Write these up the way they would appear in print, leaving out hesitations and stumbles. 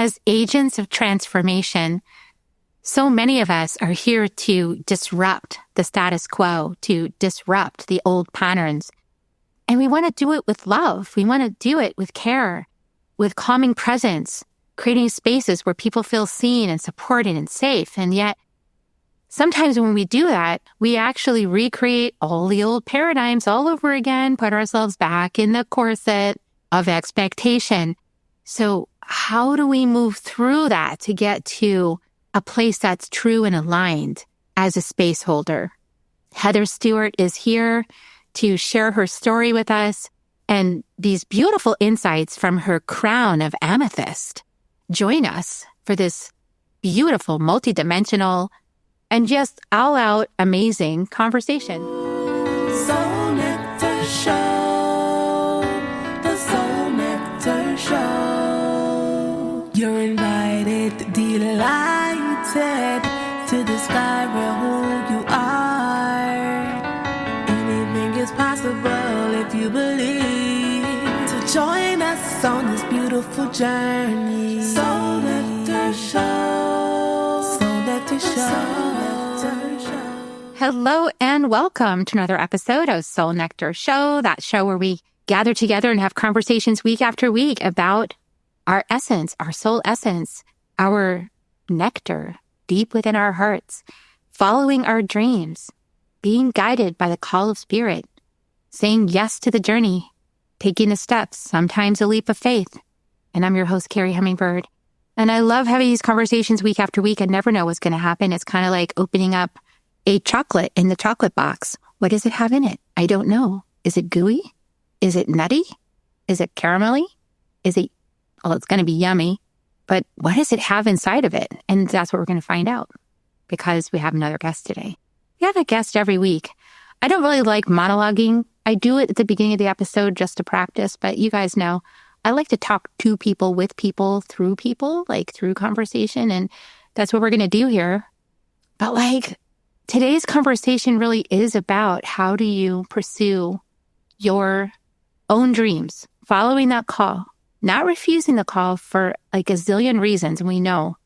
as agents of transformation, so many of us are here to disrupt the status quo, to disrupt the old patterns. And we want to do it with love. We want to do it with care, with calming presence, creating spaces where people feel seen and supported and safe. And yet, sometimes when we do that, we actually recreate all the old paradigms all over again, put ourselves back in the corset of expectation. So how do we move through that to get to a place that's true and aligned as a space holder? Heather Stewart is here to share her story with us and these beautiful insights from her crown of amethyst. Join us for this beautiful, multidimensional, and just all-out amazing conversation. Soul Nectar Show, the Soul Nectar Show. You're invited, delighted to discover who you are. Anything is possible if you believe. So join us on this beautiful journey. Soul Nectar Show, Soul Nectar Show. Hello and welcome to another episode of Soul Nectar Show, that show where we gather together and have conversations week after week about our essence, our soul essence, our nectar deep within our hearts, following our dreams, being guided by the call of spirit, saying yes to the journey, taking the steps, sometimes a leap of faith. And I'm your host, Carrie Hummingbird. And I love having these conversations week after week. I never know what's going to happen. It's kind of like opening up a chocolate in the chocolate box. What does it have in it? I don't know. Is it gooey? Is it nutty? Is it caramelly? It's going to be yummy, but what does it have inside of it? And that's what we're going to find out because we have another guest today. We have a guest every week. I don't really like monologuing. I do it at the beginning of the episode just to practice, but you guys know I like to talk to people, with people, like through conversation. And that's what we're going to do here. But today's conversation really is about how do you pursue your own dreams, following that call, not refusing the call for a zillion reasons. And we know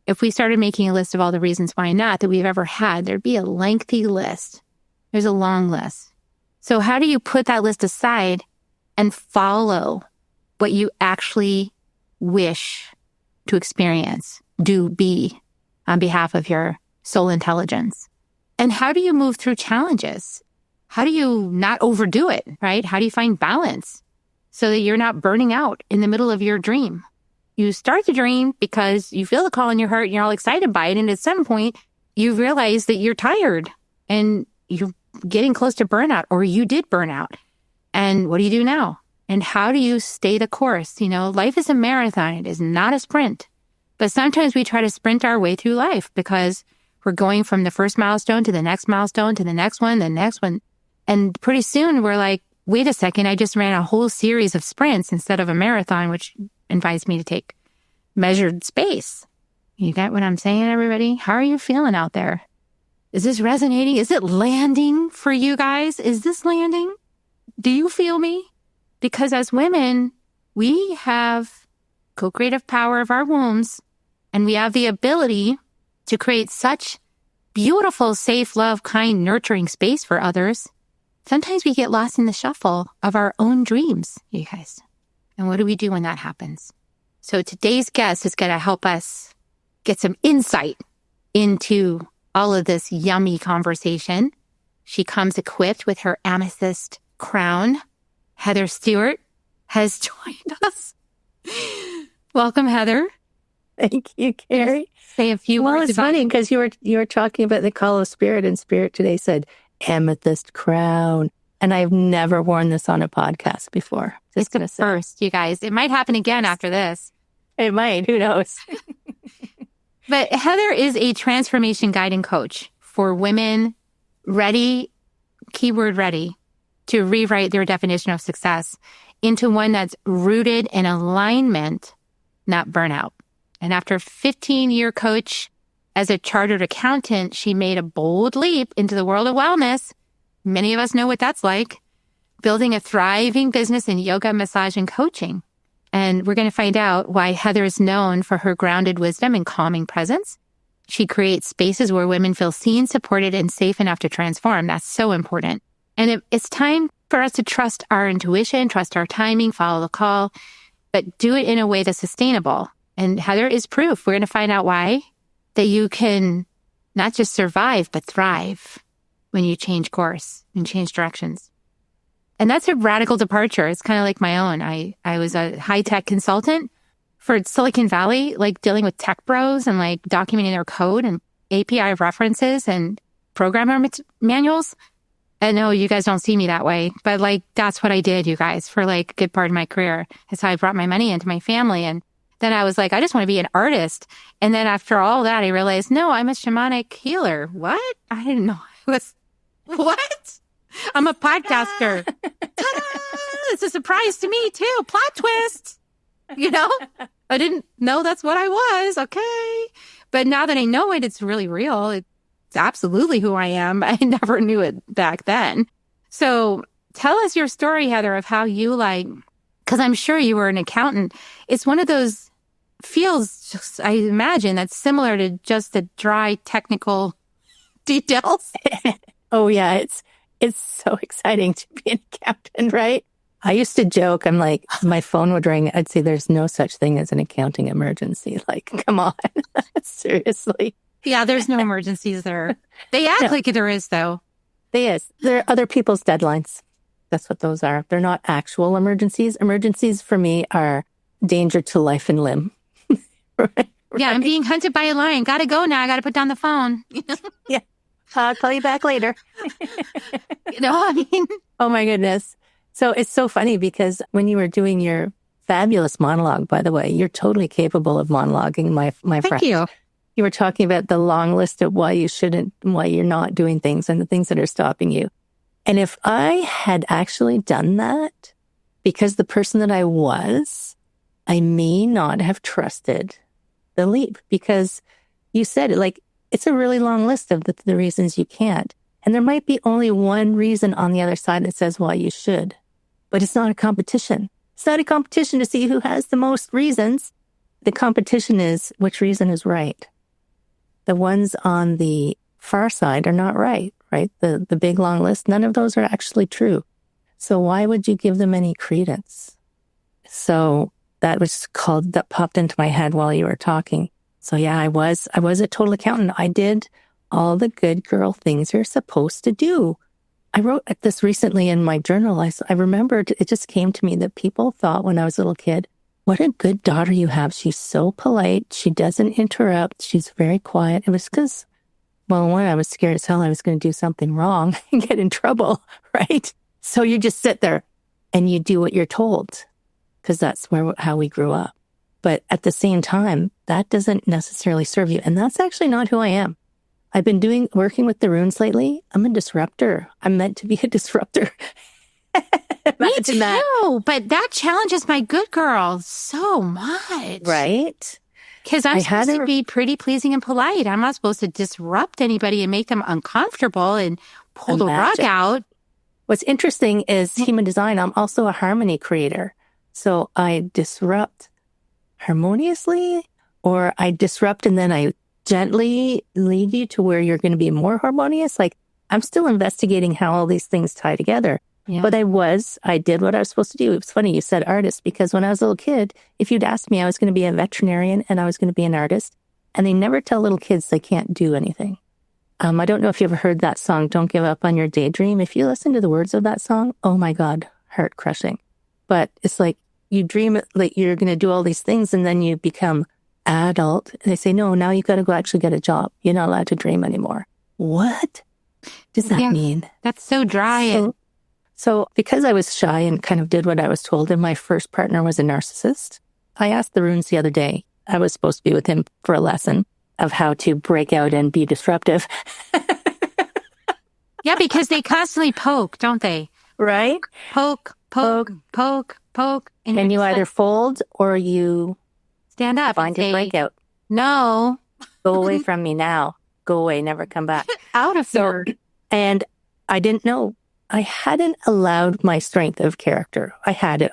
if we started making a list of all the reasons why not that we've ever had, there'd be a lengthy list. There's a long list. So how do you put that list aside and follow what you actually wish to experience, be on behalf of your soul intelligence? And how do you move through challenges? How do you not overdo it, right? How do you find balance so that you're not burning out in the middle of your dream? You start the dream because you feel the call in your heart and you're all excited by it. And at some point, you realize that you're tired and you're getting close to burnout, or you did burn out. And what do you do now? And how do you stay the course? Life is a marathon. It is not a sprint. But sometimes we try to sprint our way through life because we're going from the first milestone to the next milestone to the next one, the next one. And pretty soon we're like, wait a second, I just ran a whole series of sprints instead of a marathon, which invites me to take measured space. You get what I'm saying, everybody? How are you feeling out there? Is this resonating? Is it landing for you guys? Is this landing? Do you feel me? Because as women, we have co-creative power of our wombs, and we have the ability to create such beautiful, safe, love, kind, nurturing space for others. Sometimes we get lost in the shuffle of our own dreams, you guys. And what do we do when that happens? So today's guest is going to help us get some insight into all of this yummy conversation. She comes equipped with her amethyst crown. Heather Stewart has joined us. Welcome, Heather. Thank you, Carrie. Say a few words. Well, it's funny because you were talking about the call of spirit, and spirit today said amethyst crown, and I've never worn this on a podcast before. It's the first, you guys. It might happen again after this. It might. Who knows? But Heather is a transformation guide and coach for women ready, keyword ready, to rewrite their definition of success into one that's rooted in alignment, not burnout. And after a 15-year coach as a chartered accountant, she made a bold leap into the world of wellness. Many of us know what that's like. Building a thriving business in yoga, massage, and coaching. And we're going to find out why Heather is known for her grounded wisdom and calming presence. She creates spaces where women feel seen, supported, and safe enough to transform. That's so important. And it's time for us to trust our intuition, trust our timing, follow the call, but do it in a way that's sustainable. And Heather is proof. We're going to find out why, that you can not just survive, but thrive when you change course and change directions. And that's a radical departure. It's kind of like my own. I was a high-tech consultant for Silicon Valley, like dealing with tech bros and like documenting their code and API references and programmer manuals. And no, you guys don't see me that way, but like, that's what I did, you guys, for like a good part of my career. That's how I brought my money into my family. And then I was like, I just want to be an artist. And then after all that, I realized, no, I'm a shamanic healer. What? I didn't know I was, what? I'm a podcaster. Ta-da! It's a surprise to me too. Plot twist. I didn't know that's what I was. Okay. But now that I know it, it's really real. It's absolutely who I am. I never knew it back then. So tell us your story, Heather, of how you because I'm sure you were an accountant. It's one of those fields, I imagine, that's similar to just the dry technical details. Oh, yeah. It's so exciting to be an accountant, right? I used to joke, I'm like, my phone would ring. I'd say there's no such thing as an accounting emergency. Like, come on. Seriously. Yeah, there's no emergencies there. They act like there is, though. There is. They're other people's deadlines. That's what those are. They're not actual emergencies. Emergencies for me are danger to life and limb. Right? Yeah, I'm being hunted by a lion. Gotta go now. I gotta put down the phone. Yeah. I'll call you back later. Oh my goodness. So it's so funny because when you were doing your fabulous monologue, by the way, you're totally capable of monologuing, my friend. Thank you. You were talking about the long list of why you shouldn't, why you're not doing things and the things that are stopping you. And if I had actually done that, because the person that I was, I may not have trusted the leap, because you said it, like, it's a really long list of the reasons you can't. And there might be only one reason on the other side that says why you should. But it's not a competition. It's not a competition to see who has the most reasons. The competition is which reason is right. The ones on the far side are not right? The big long list, none of those are actually true. So why would you give them any credence? So that popped into my head while you were talking. So yeah, I was a total accountant. I did all the good girl things you're supposed to do. I wrote this recently in my journal. I remembered, it just came to me that people thought when I was a little kid, what a good daughter you have. She's so polite. She doesn't interrupt. She's very quiet. It was because, well, one, I was scared as hell I was going to do something wrong and get in trouble, right? So you just sit there and you do what you're told, because that's how we grew up. But at the same time, that doesn't necessarily serve you. And that's actually not who I am. I've been working with the runes lately. I'm a disruptor. I'm meant to be a disruptor. Me too, that. But that challenges my good girl so much. Right? Because I'm supposed to be pretty pleasing and polite. I'm not supposed to disrupt anybody and make them uncomfortable and pull the rug out. What's interesting is human design. I'm also a harmony creator. So I disrupt harmoniously, or I disrupt and then I gently lead you to where you're going to be more harmonious. Like, I'm still investigating how all these things tie together. Yeah. But I did what I was supposed to do. It was funny you said artist, because when I was a little kid, if you'd asked me, I was going to be a veterinarian and I was going to be an artist. And they never tell little kids they can't do anything. I don't know if you ever heard that song, Don't Give Up on Your Daydream. If you listen to the words of that song, oh my God, heart crushing. But it's like you dream it, like you're going to do all these things and then you become adult. And they say, no, now you've got to go actually get a job. You're not allowed to dream anymore. What does that mean? That's so dry. So because I was shy and kind of did what I was told, and my first partner was a narcissist, I asked the runes the other day. I was supposed to be with him for a lesson of how to break out and be disruptive. Yeah, because they constantly poke, don't they? Right? Poke. And you either fold or you stand up. Find your breakout. No. Go away from me now. Go away. Never come back. Out of here. And I didn't know. I hadn't allowed my strength of character. I've had it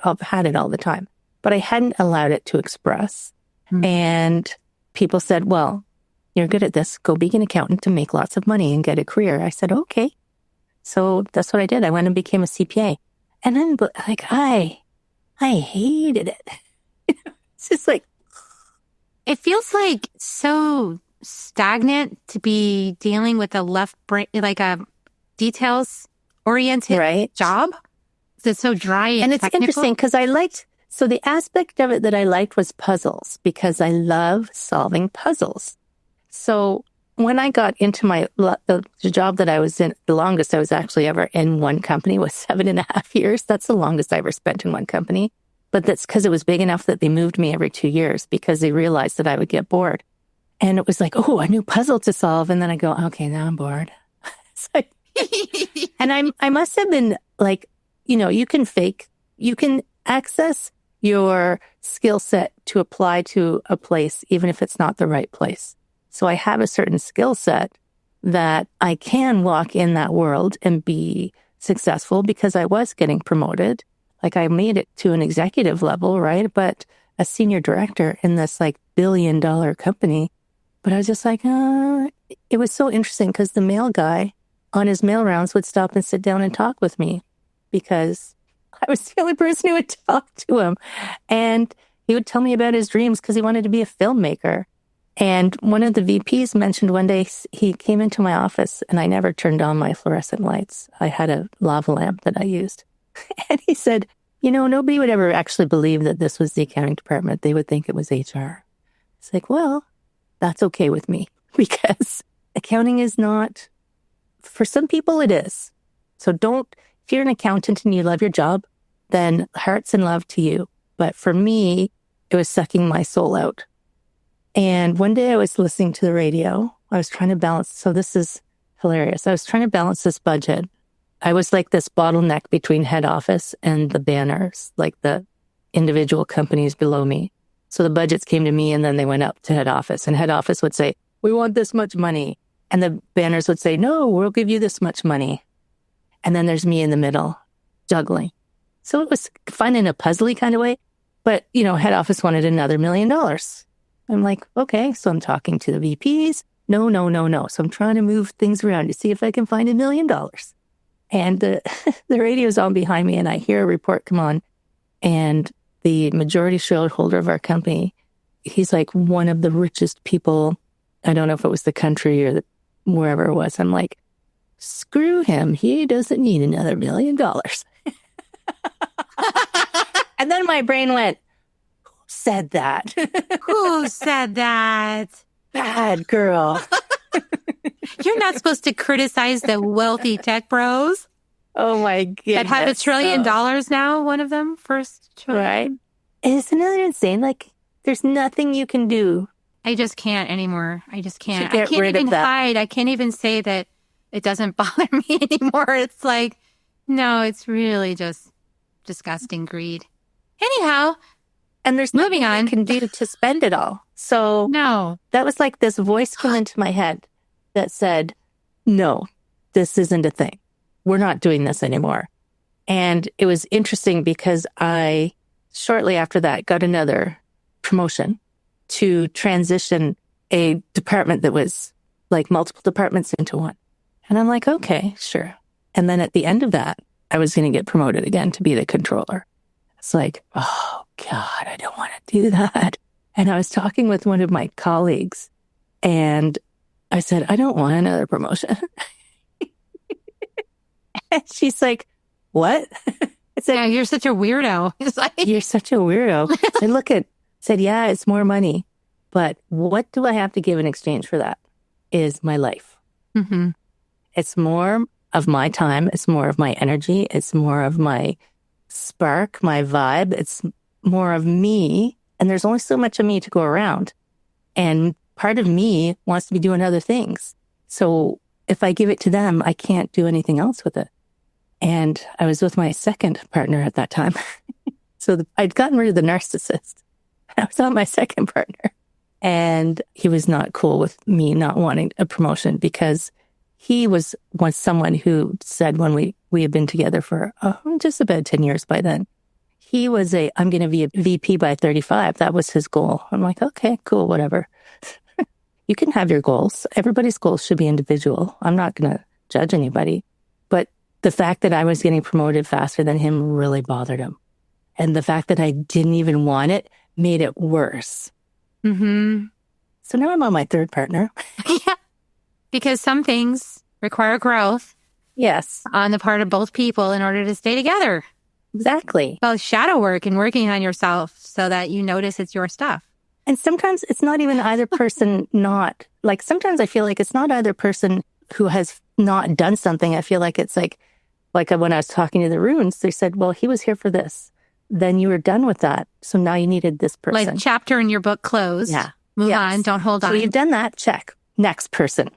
all the time. but I hadn't allowed it to express. Mm. And people said, well, you're good at this. Go be an accountant to make lots of money and get a career. I said, okay. So that's what I did. I went and became a CPA. And then like, I hated it. It's just like, it feels like so stagnant to be dealing with a left brain, like a details oriented job. It's so dry and it's technical. Interesting because so the aspect of it that I liked was puzzles because I love solving puzzles. So when I got into the job that I was in, the longest I was actually ever in one company was 7.5 years. That's the longest I ever spent in one company. But that's because it was big enough that they moved me every 2 years because they realized that I would get bored. And it was like, oh, a new puzzle to solve. And then I go, okay, now I'm bored. And I must have been like, you can access your skill set to apply to a place, even if it's not the right place. So I have a certain skill set that I can walk in that world and be successful because I was getting promoted. Like I made it to an executive level, right? But a senior director in this like $1 billion company. But I was just like, it was so interesting because the mail guy on his mail rounds would stop and sit down and talk with me because I was the only person who would talk to him. And he would tell me about his dreams because he wanted to be a filmmaker. And one of the VPs mentioned one day he came into my office and I never turned on my fluorescent lights. I had a lava lamp that I used. And he said, nobody would ever actually believe that this was the accounting department. They would think it was HR. It's like, well, that's okay with me because accounting is not, for some people it is. So if you're an accountant and you love your job, then hearts and love to you. But for me, it was sucking my soul out. And one day I was listening to the radio. I was trying to balance. So this is hilarious. I was trying to balance this budget. I was like this bottleneck between head office and the banners, like the individual companies below me. So the budgets came to me and then they went up to head office and head office would say, we want this much money. And the banners would say, no, we'll give you this much money. And then there's me in the middle juggling. So it was fun in a puzzly kind of way. But, head office wanted another $1 million. I'm like, okay. So I'm talking to the VPs. No. So I'm trying to move things around to see if I can find $1 million. And the radio's on behind me and I hear a report come on. And the majority shareholder of our company, he's like one of the richest people. I don't know if it was the country or wherever it was. I'm like, screw him. He doesn't need another $1 million. And then my brain went, who said that? Who said that? Bad girl. You're not supposed to criticize the wealthy tech bros. Oh my goodness. That have $1 trillion now, one of them, first trillion. Right. Isn't that insane? Like, there's nothing you can do. I just can't anymore. I just can't. I can't even hide. I can't even say that it doesn't bother me anymore. It's like, no, it's really just disgusting greed. Anyhow, and there's moving on. You can do to spend it all. So no, that was like this voice came into my head that said, no, this isn't a thing. We're not doing this anymore. And it was interesting because I, shortly after that, got another promotion to transition a department that was like multiple departments into one. And I'm like, okay, sure. And then at the end of that, I was going to get promoted again to be the controller. It's like, oh God, I don't want to do that. And I was talking with one of my colleagues and I said, I don't want another promotion. And she's like, what? I said, yeah, you're such a weirdo. It's like, you're such a weirdo. I said, yeah, it's more money. But what do I have to give in exchange for that is my life. Mm-hmm. It's more of my time. It's more of my energy. It's more of my spark, my vibe. It's more of me. And there's only so much of me to go around. And part of me wants to be doing other things. So if I give it to them, I can't do anything else with it. And I was with my second partner at that time. So I'd gotten rid of the narcissist. I was on my second partner. And he was not cool with me not wanting a promotion because he was someone who said when we had been together for just about 10 years by then, he was I'm going to be a VP by 35. That was his goal. I'm like, okay, cool, whatever. You can have your goals. Everybody's goals should be individual. I'm not going to judge anybody. But the fact that I was getting promoted faster than him really bothered him. And the fact that I didn't even want it made it worse. Mm-hmm. So now I'm on my third partner. Yeah. Because some things require growth. Yes. On the part of both people in order to stay together. Exactly. Well, shadow work and working on yourself so that you notice it's your stuff. And sometimes it's not even either person not. Like sometimes I feel like it's not either person who has not done something. I feel like it's like when I was talking to the runes, they said, well, he was here for this. Then you were done with that. So now you needed this person. Like chapter in your book closed. Yeah. Move on. Don't hold on. So you've done that. Check. Next person.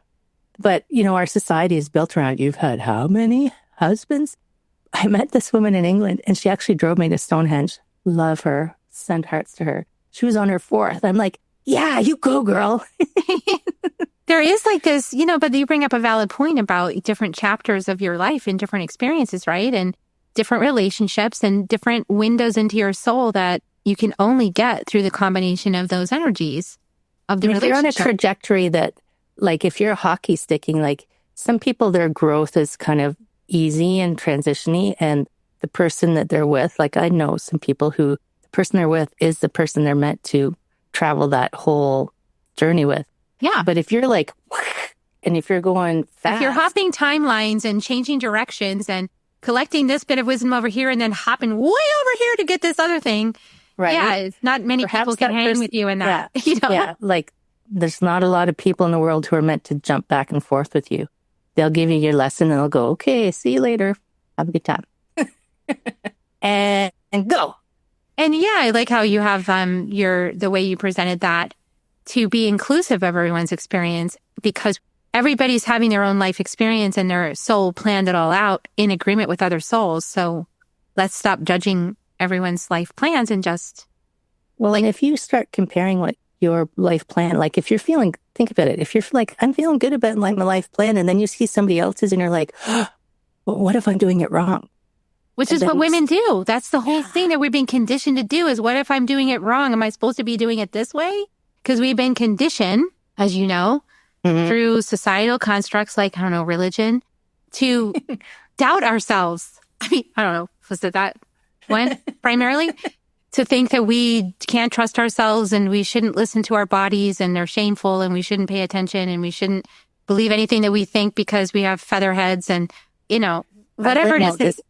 But, our society is built around, you've had how many husbands? I met this woman in England and she actually drove me to Stonehenge. Love her. Send hearts to her. She was on her fourth. I'm like, yeah, you go, girl. There is like this, but you bring up a valid point about different chapters of your life and different experiences, right? And different relationships and different windows into your soul that you can only get through the combination of those energies of the relationship. If you're on a trajectory that, like if you're hockey sticking, like some people, their growth is kind of easy and transitiony, and the person that they're with, like I know some people who the person they're with is the person they're meant to travel that whole journey with. Yeah. But if you're like, and if you're going fast. If you're hopping timelines and changing directions and collecting this bit of wisdom over here and then hopping way over here to get this other thing. Right. Yeah. It's not many people can hang with you in that. Yeah. Yeah. Like there's not a lot of people in the world who are meant to jump back and forth with you. They'll give you your lesson and they'll go, okay, see you later. Have a good time. and go. And yeah, I like how you have the way you presented that to be inclusive of everyone's experience, because everybody's having their own life experience and their soul planned it all out in agreement with other souls. So let's stop judging everyone's life plans and just. Well, and if you start comparing what your life plan, like if you're feeling, think about it. If you're like, I'm feeling good about my life plan, and then you see somebody else's and you're like, oh, well, what if I'm doing it wrong? Which is what women do. That's the whole thing that we're being conditioned to do is, what if I'm doing it wrong? Am I supposed to be doing it this way? Because we've been conditioned, as you know, through societal constructs like, I don't know, religion, to doubt ourselves. I mean, I don't know. Was it that one primarily? To think that we can't trust ourselves and we shouldn't listen to our bodies and they're shameful and we shouldn't pay attention and we shouldn't believe anything that we think because we have feather heads and, whatever it is.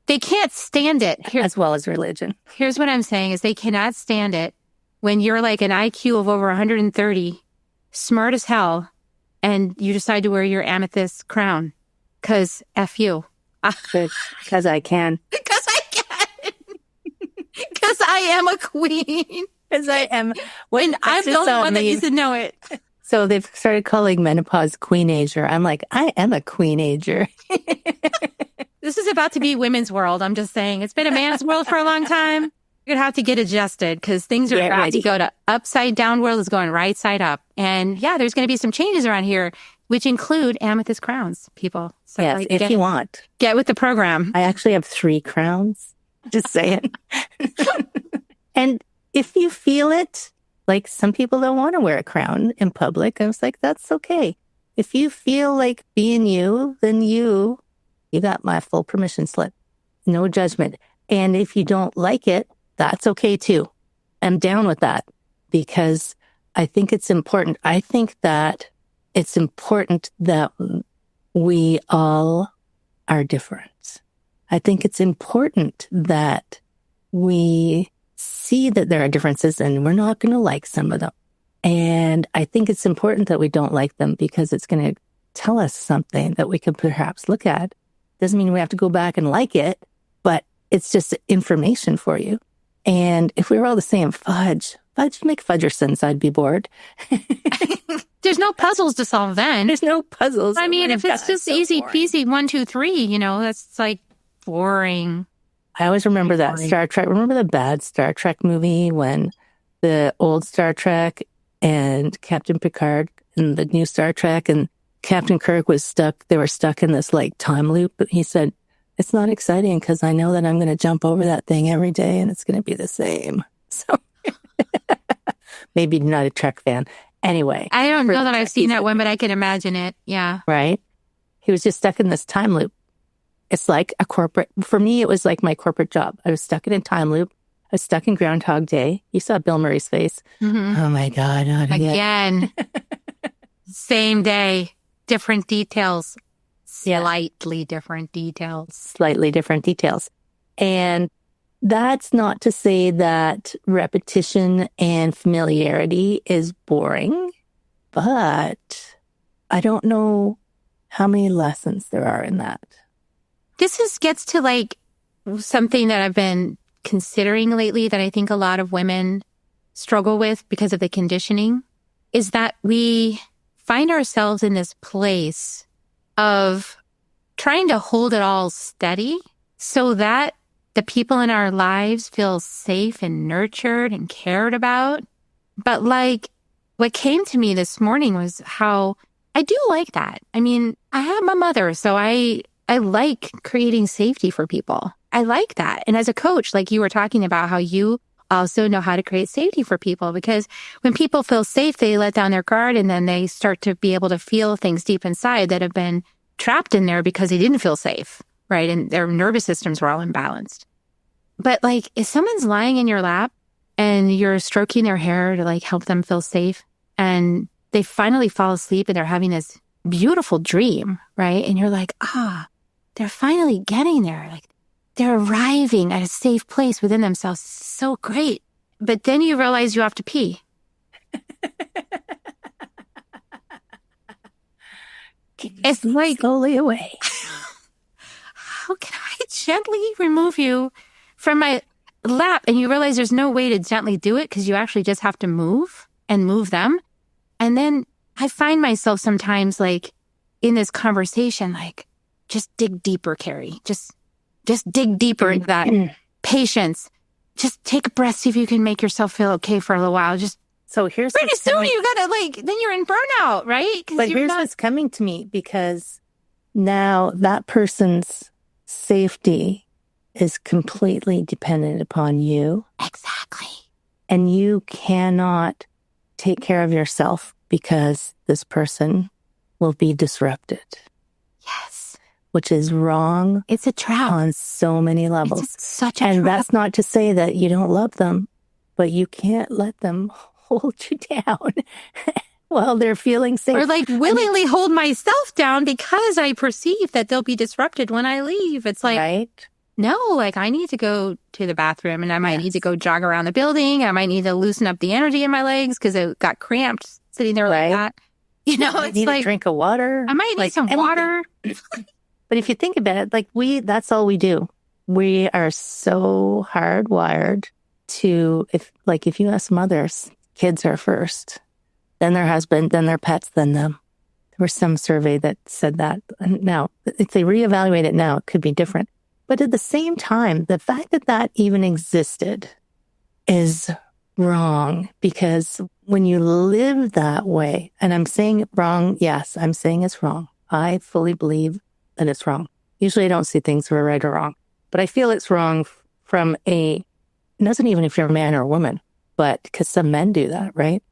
They can't stand it. As well as religion. Here's what I'm saying is they cannot stand it when you're like an IQ of over 130, smart as hell, and you decide to wear your amethyst crown. Because F you. Because I can. Because I can. Because I am a queen. Because I am. When I'm the only one that needs to know it. So they've started calling menopause queen-ager. I'm like, I am a queen-ager. This is about to be women's world. I'm just saying. It's been a man's world for a long time. You're going to have to get adjusted because things are about to go to upside down world is going right side up. And yeah, there's going to be some changes around here, which include amethyst crowns, people. So yes, if you want. Get with the program. I actually have 3 crowns. Just saying. And if you feel it, like some people don't want to wear a crown in public. I was like, that's okay. If you feel like being you, then you got my full permission slip. No judgment. And if you don't like it, that's okay too. I'm down with that because I think it's important. I think that it's important that we all are different. I think it's important that we see that there are differences and we're not going to like some of them. And I think it's important that we don't like them because it's going to tell us something that we can perhaps look at. Doesn't mean we have to go back and like it, but it's just information for you. And if we were all the same, fudge, make Fudgersons, I'd be bored. There's no puzzles to solve then. There's no puzzles. I mean, if it's just easy peasy, 1, 2, 3, that's like boring. I always remember that Star Trek. Remember the bad Star Trek movie when the old Star Trek and Captain Picard and the new Star Trek and Captain Kirk was stuck. They were stuck in this like time loop. But he said, It's not exciting because I know that I'm going to jump over that thing every day and it's going to be the same. So maybe not a Trek fan. Anyway. I don't know that I've seen that one, but I can imagine it. Yeah. Right? He was just stuck in this time loop. It's like for me, it was like my corporate job. I was stuck in a time loop. I was stuck in Groundhog Day. You saw Bill Murray's face. Mm-hmm. Oh my God. Not again. Same day, different details, slightly different details. And that's not to say that repetition and familiarity is boring, but I don't know how many lessons there are in that. This gets to like something that I've been considering lately that I think a lot of women struggle with because of the conditioning, is that we find ourselves in this place of trying to hold it all steady so that the people in our lives feel safe and nurtured and cared about. But like what came to me this morning was how I do like that. I mean, I have my mother, so I like creating safety for people. I like that. And as a coach, like you were talking about how you also know how to create safety for people, because when people feel safe, they let down their guard and then they start to be able to feel things deep inside that have been trapped in there because they didn't feel safe, right? And their nervous systems were all imbalanced. But like if someone's lying in your lap and you're stroking their hair to like help them feel safe and they finally fall asleep and they're having this beautiful dream, right? And you're like, they're finally getting there. Like they're arriving at a safe place within themselves. So great. But then you realize you have to pee. It's like, slowly away. How can I gently remove you from my lap? And you realize there's no way to gently do it because you actually just have to move and move them. And then I find myself sometimes like in this conversation, like, just dig deeper, Carrie. Just dig deeper into that patience. Just take a breath, see if you can make yourself feel okay for a little while. So here's pretty soon you gotta then you're in burnout, right? But here's what's coming to me, because now that person's safety is completely dependent upon you. Exactly. And you cannot take care of yourself because this person will be disrupted. Yes. Which is wrong. It's a trap. On so many levels. It's such a trap. And that's not to say that you don't love them, but you can't let them hold you down while they're feeling safe. Or like willingly hold myself down because I perceive that they'll be disrupted when I leave. It's like, right? No, like I need to go to the bathroom and I might need to go jog around the building. I might need to loosen up the energy in my legs because it got cramped sitting there like that. You know, it's need like a drink of water. I might need some water. But if you think about it, like that's all we do. We are so hardwired to, if you ask mothers, kids are first, then their husband, then their pets, then them. There was some survey that said that. And now, if they reevaluate it now, it could be different. But at the same time, the fact that that even existed is wrong, because when you live that way, and I'm saying wrong, yes, I'm saying it's wrong. I fully believe that it's wrong. Usually I don't see things for right or wrong, but I feel it's wrong from it doesn't even if you're a man or a woman, but because some men do that, right?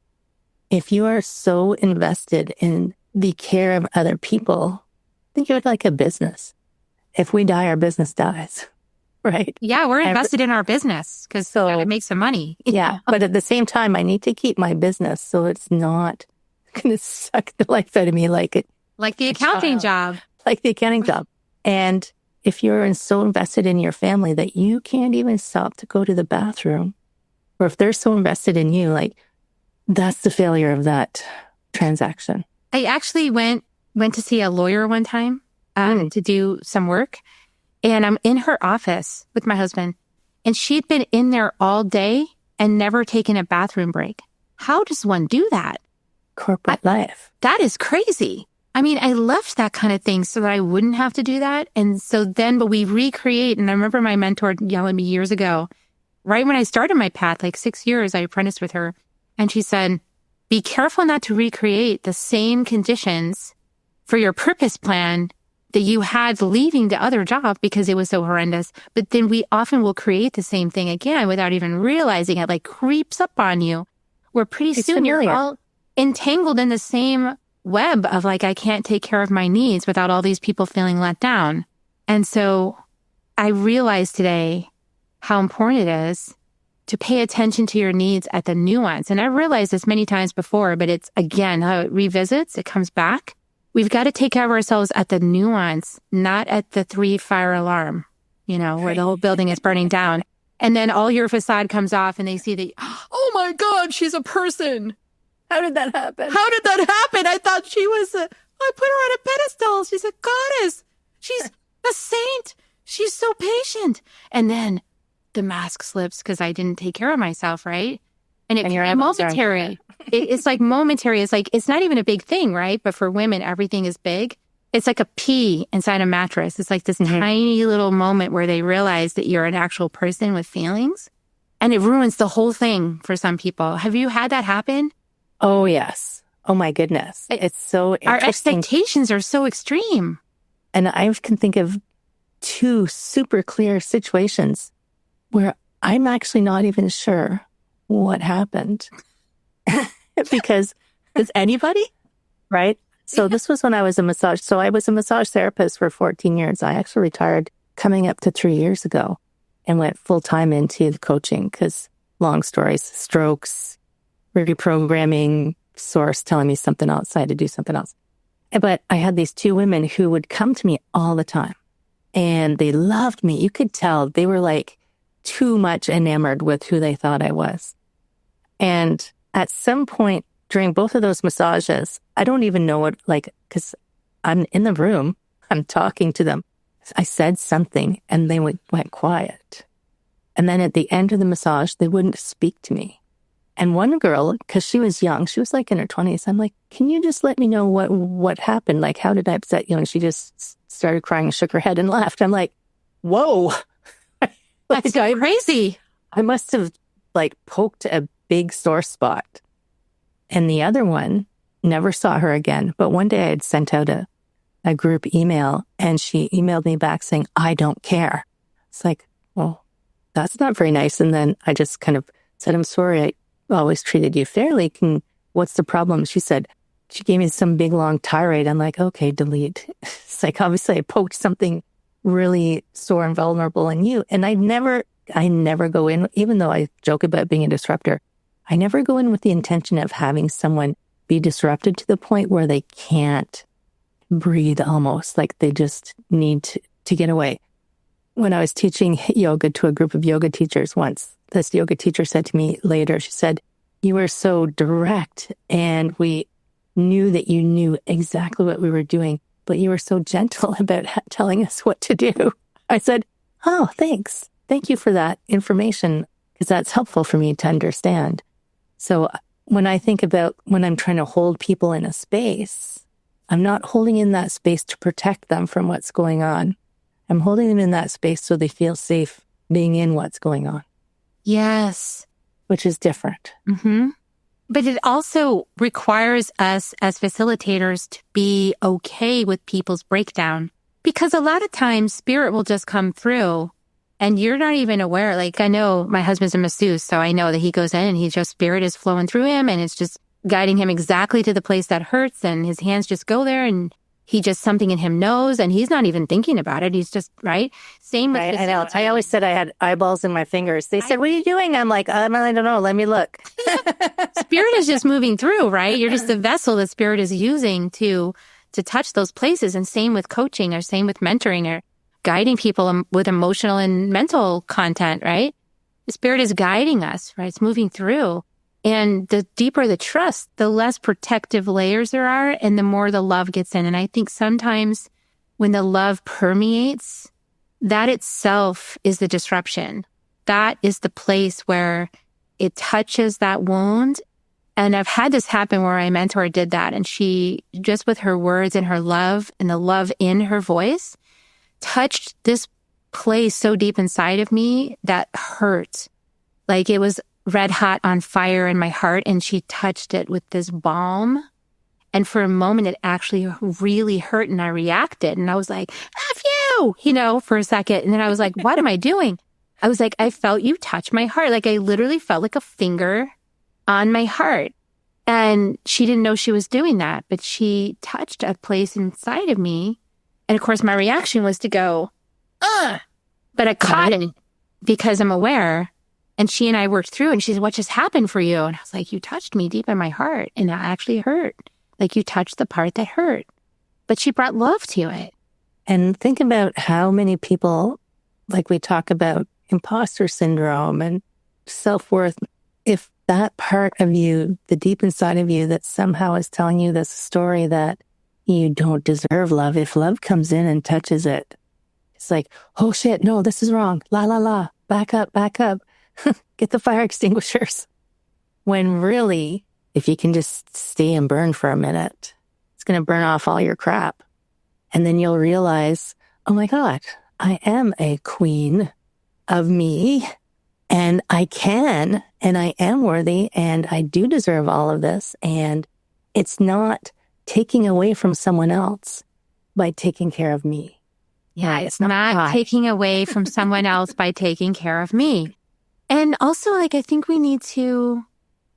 If you are so invested in the care of other people, think of it like a business. If we die, our business dies, right? Yeah, we're invested in our business because it makes some money. Yeah, but at the same time, I need to keep my business so it's not going to suck the life out of me like the accounting job. Like the accounting job. And if you're so invested in your family that you can't even stop to go to the bathroom, or if they're so invested in you, like that's the failure of that transaction. I actually went to see a lawyer one time to do some work. And I'm in her office with my husband. And she'd been in there all day and never taken a bathroom break. How does one do that? Corporate life. That is crazy. I mean, I left that kind of thing so that I wouldn't have to do that. And so then, but we recreate. And I remember my mentor yelling at me years ago, right when I started my path, like 6 years, I apprenticed with her. And she said, be careful not to recreate the same conditions for your purpose plan that you had leaving the other job because it was so horrendous. But then we often will create the same thing again without even realizing it, like creeps up on you, where pretty soon familiar. You're all entangled in the same web of like, I can't take care of my needs without all these people feeling let down. And so I realized today how important it is to pay attention to your needs at the nuance. And I realized this many times before, but it's again, how it revisits, it comes back. We've got to take care of ourselves at the nuance, not at the 3-fire alarm, where the whole building is burning down. And then all your facade comes off and they see that, oh my God, she's a person. How did that happen? I thought she was, I put her on a pedestal. She's a goddess. She's a saint. She's so patient. And then the mask slips because I didn't take care of myself, right? And it's momentary. It's like momentary. It's like, it's not even a big thing, right? But for women, everything is big. It's like a pea inside a mattress. It's like this tiny little moment where they realize that you're an actual person with feelings. And it ruins the whole thing for some people. Have you had that happen? Oh, yes. Oh, my goodness. It's so interesting. Our expectations are so extreme. And I can think of 2 super clear situations where I'm actually not even sure what happened. Because does anybody? Right? So this was when I was a massage. So I was a massage therapist for 14 years. I actually retired coming up to 3 years ago and went full time into the coaching because long stories, strokes, reprogramming, source telling me something else. I had to do something else. But I had these 2 women who would come to me all the time and they loved me. You could tell they were like too much enamored with who they thought I was. And at some point during both of those massages, I don't even know what, because I'm in the room, I'm talking to them. I said something and they went quiet. And then at the end of the massage, they wouldn't speak to me. And one girl, because she was young, she was like in her 20s. I'm like, can you just let me know what happened? Like, how did I upset you? And she just started crying and shook her head and laughed. I'm like, whoa. That's crazy. I must have poked a big sore spot. And the other one, never saw her again. But one day I had sent out a group email and she emailed me back saying, I don't care. It's like, well, that's not very nice. And then I just kind of said, I'm sorry, I always treated you fairly. What's the problem? She said, she gave me some big long tirade. I'm like, okay, delete. It's like, obviously I poked something really sore and vulnerable in you. And I never go in, even though I joke about being a disruptor, I never go in with the intention of having someone be disrupted to the point where they can't breathe almost, like they just need to get away. When I was teaching yoga to a group of yoga teachers once, this yoga teacher said to me later, she said, you were so direct and we knew that you knew exactly what we were doing, but you were so gentle about telling us what to do. I said, oh, thanks. Thank you for that information because that's helpful for me to understand. So when I think about when I'm trying to hold people in a space, I'm not holding in that space to protect them from what's going on. I'm holding them in that space so they feel safe being in what's going on. Yes. Which is different. Mm-hmm. But it also requires us as facilitators to be okay with people's breakdown. Because a lot of times spirit will just come through and you're not even aware. Like I know my husband's a masseuse, so I know that he goes in and spirit is flowing through him and it's just guiding him exactly to the place that hurts and his hands just go there and something in him knows and he's not even thinking about it. He's just, right? Same with I know. I always said I had eyeballs in my fingers. They said, what are you doing? I'm like, I don't know. Let me look. Spirit is just moving through, right? You're just the vessel that spirit is using to touch those places. And same with coaching or same with mentoring or guiding people with emotional and mental content, right? The spirit is guiding us, right? It's moving through. And the deeper the trust, the less protective layers there are and the more the love gets in. And I think sometimes when the love permeates, that itself is the disruption. That is the place where it touches that wound. And I've had this happen where my mentor did that. And she, just with her words and her love and the love in her voice, touched this place so deep inside of me that hurt. Like it was red hot on fire in my heart. And she touched it with this balm. And for a moment, it actually really hurt and I reacted. And I was like, F you, for a second. And then I was like, what am I doing? I was like, I felt you touch my heart. Like I literally felt like a finger on my heart. And she didn't know she was doing that, but she touched a place inside of me. And of course, my reaction was to go, ugh. But I caught it because I'm aware. And she and I worked through and she said, what just happened for you? And I was like, you touched me deep in my heart. And it actually hurt. Like you touched the part that hurt. But she brought love to it. And think about how many people, like we talk about imposter syndrome and self-worth, if that part of you, the deep inside of you that somehow is telling you this story that you don't deserve love, if love comes in and touches it, it's like, oh shit, no, this is wrong. La, la, la, back up, get the fire extinguishers. When really, if you can just stay and burn for a minute, it's going to burn off all your crap. And then you'll realize, oh my God, I am a queen of me. And I can, and I am worthy, and I do deserve all of this. And it's not taking away from someone else by taking care of me. Yeah, it's not taking away from someone else by taking care of me. And also, I think we need to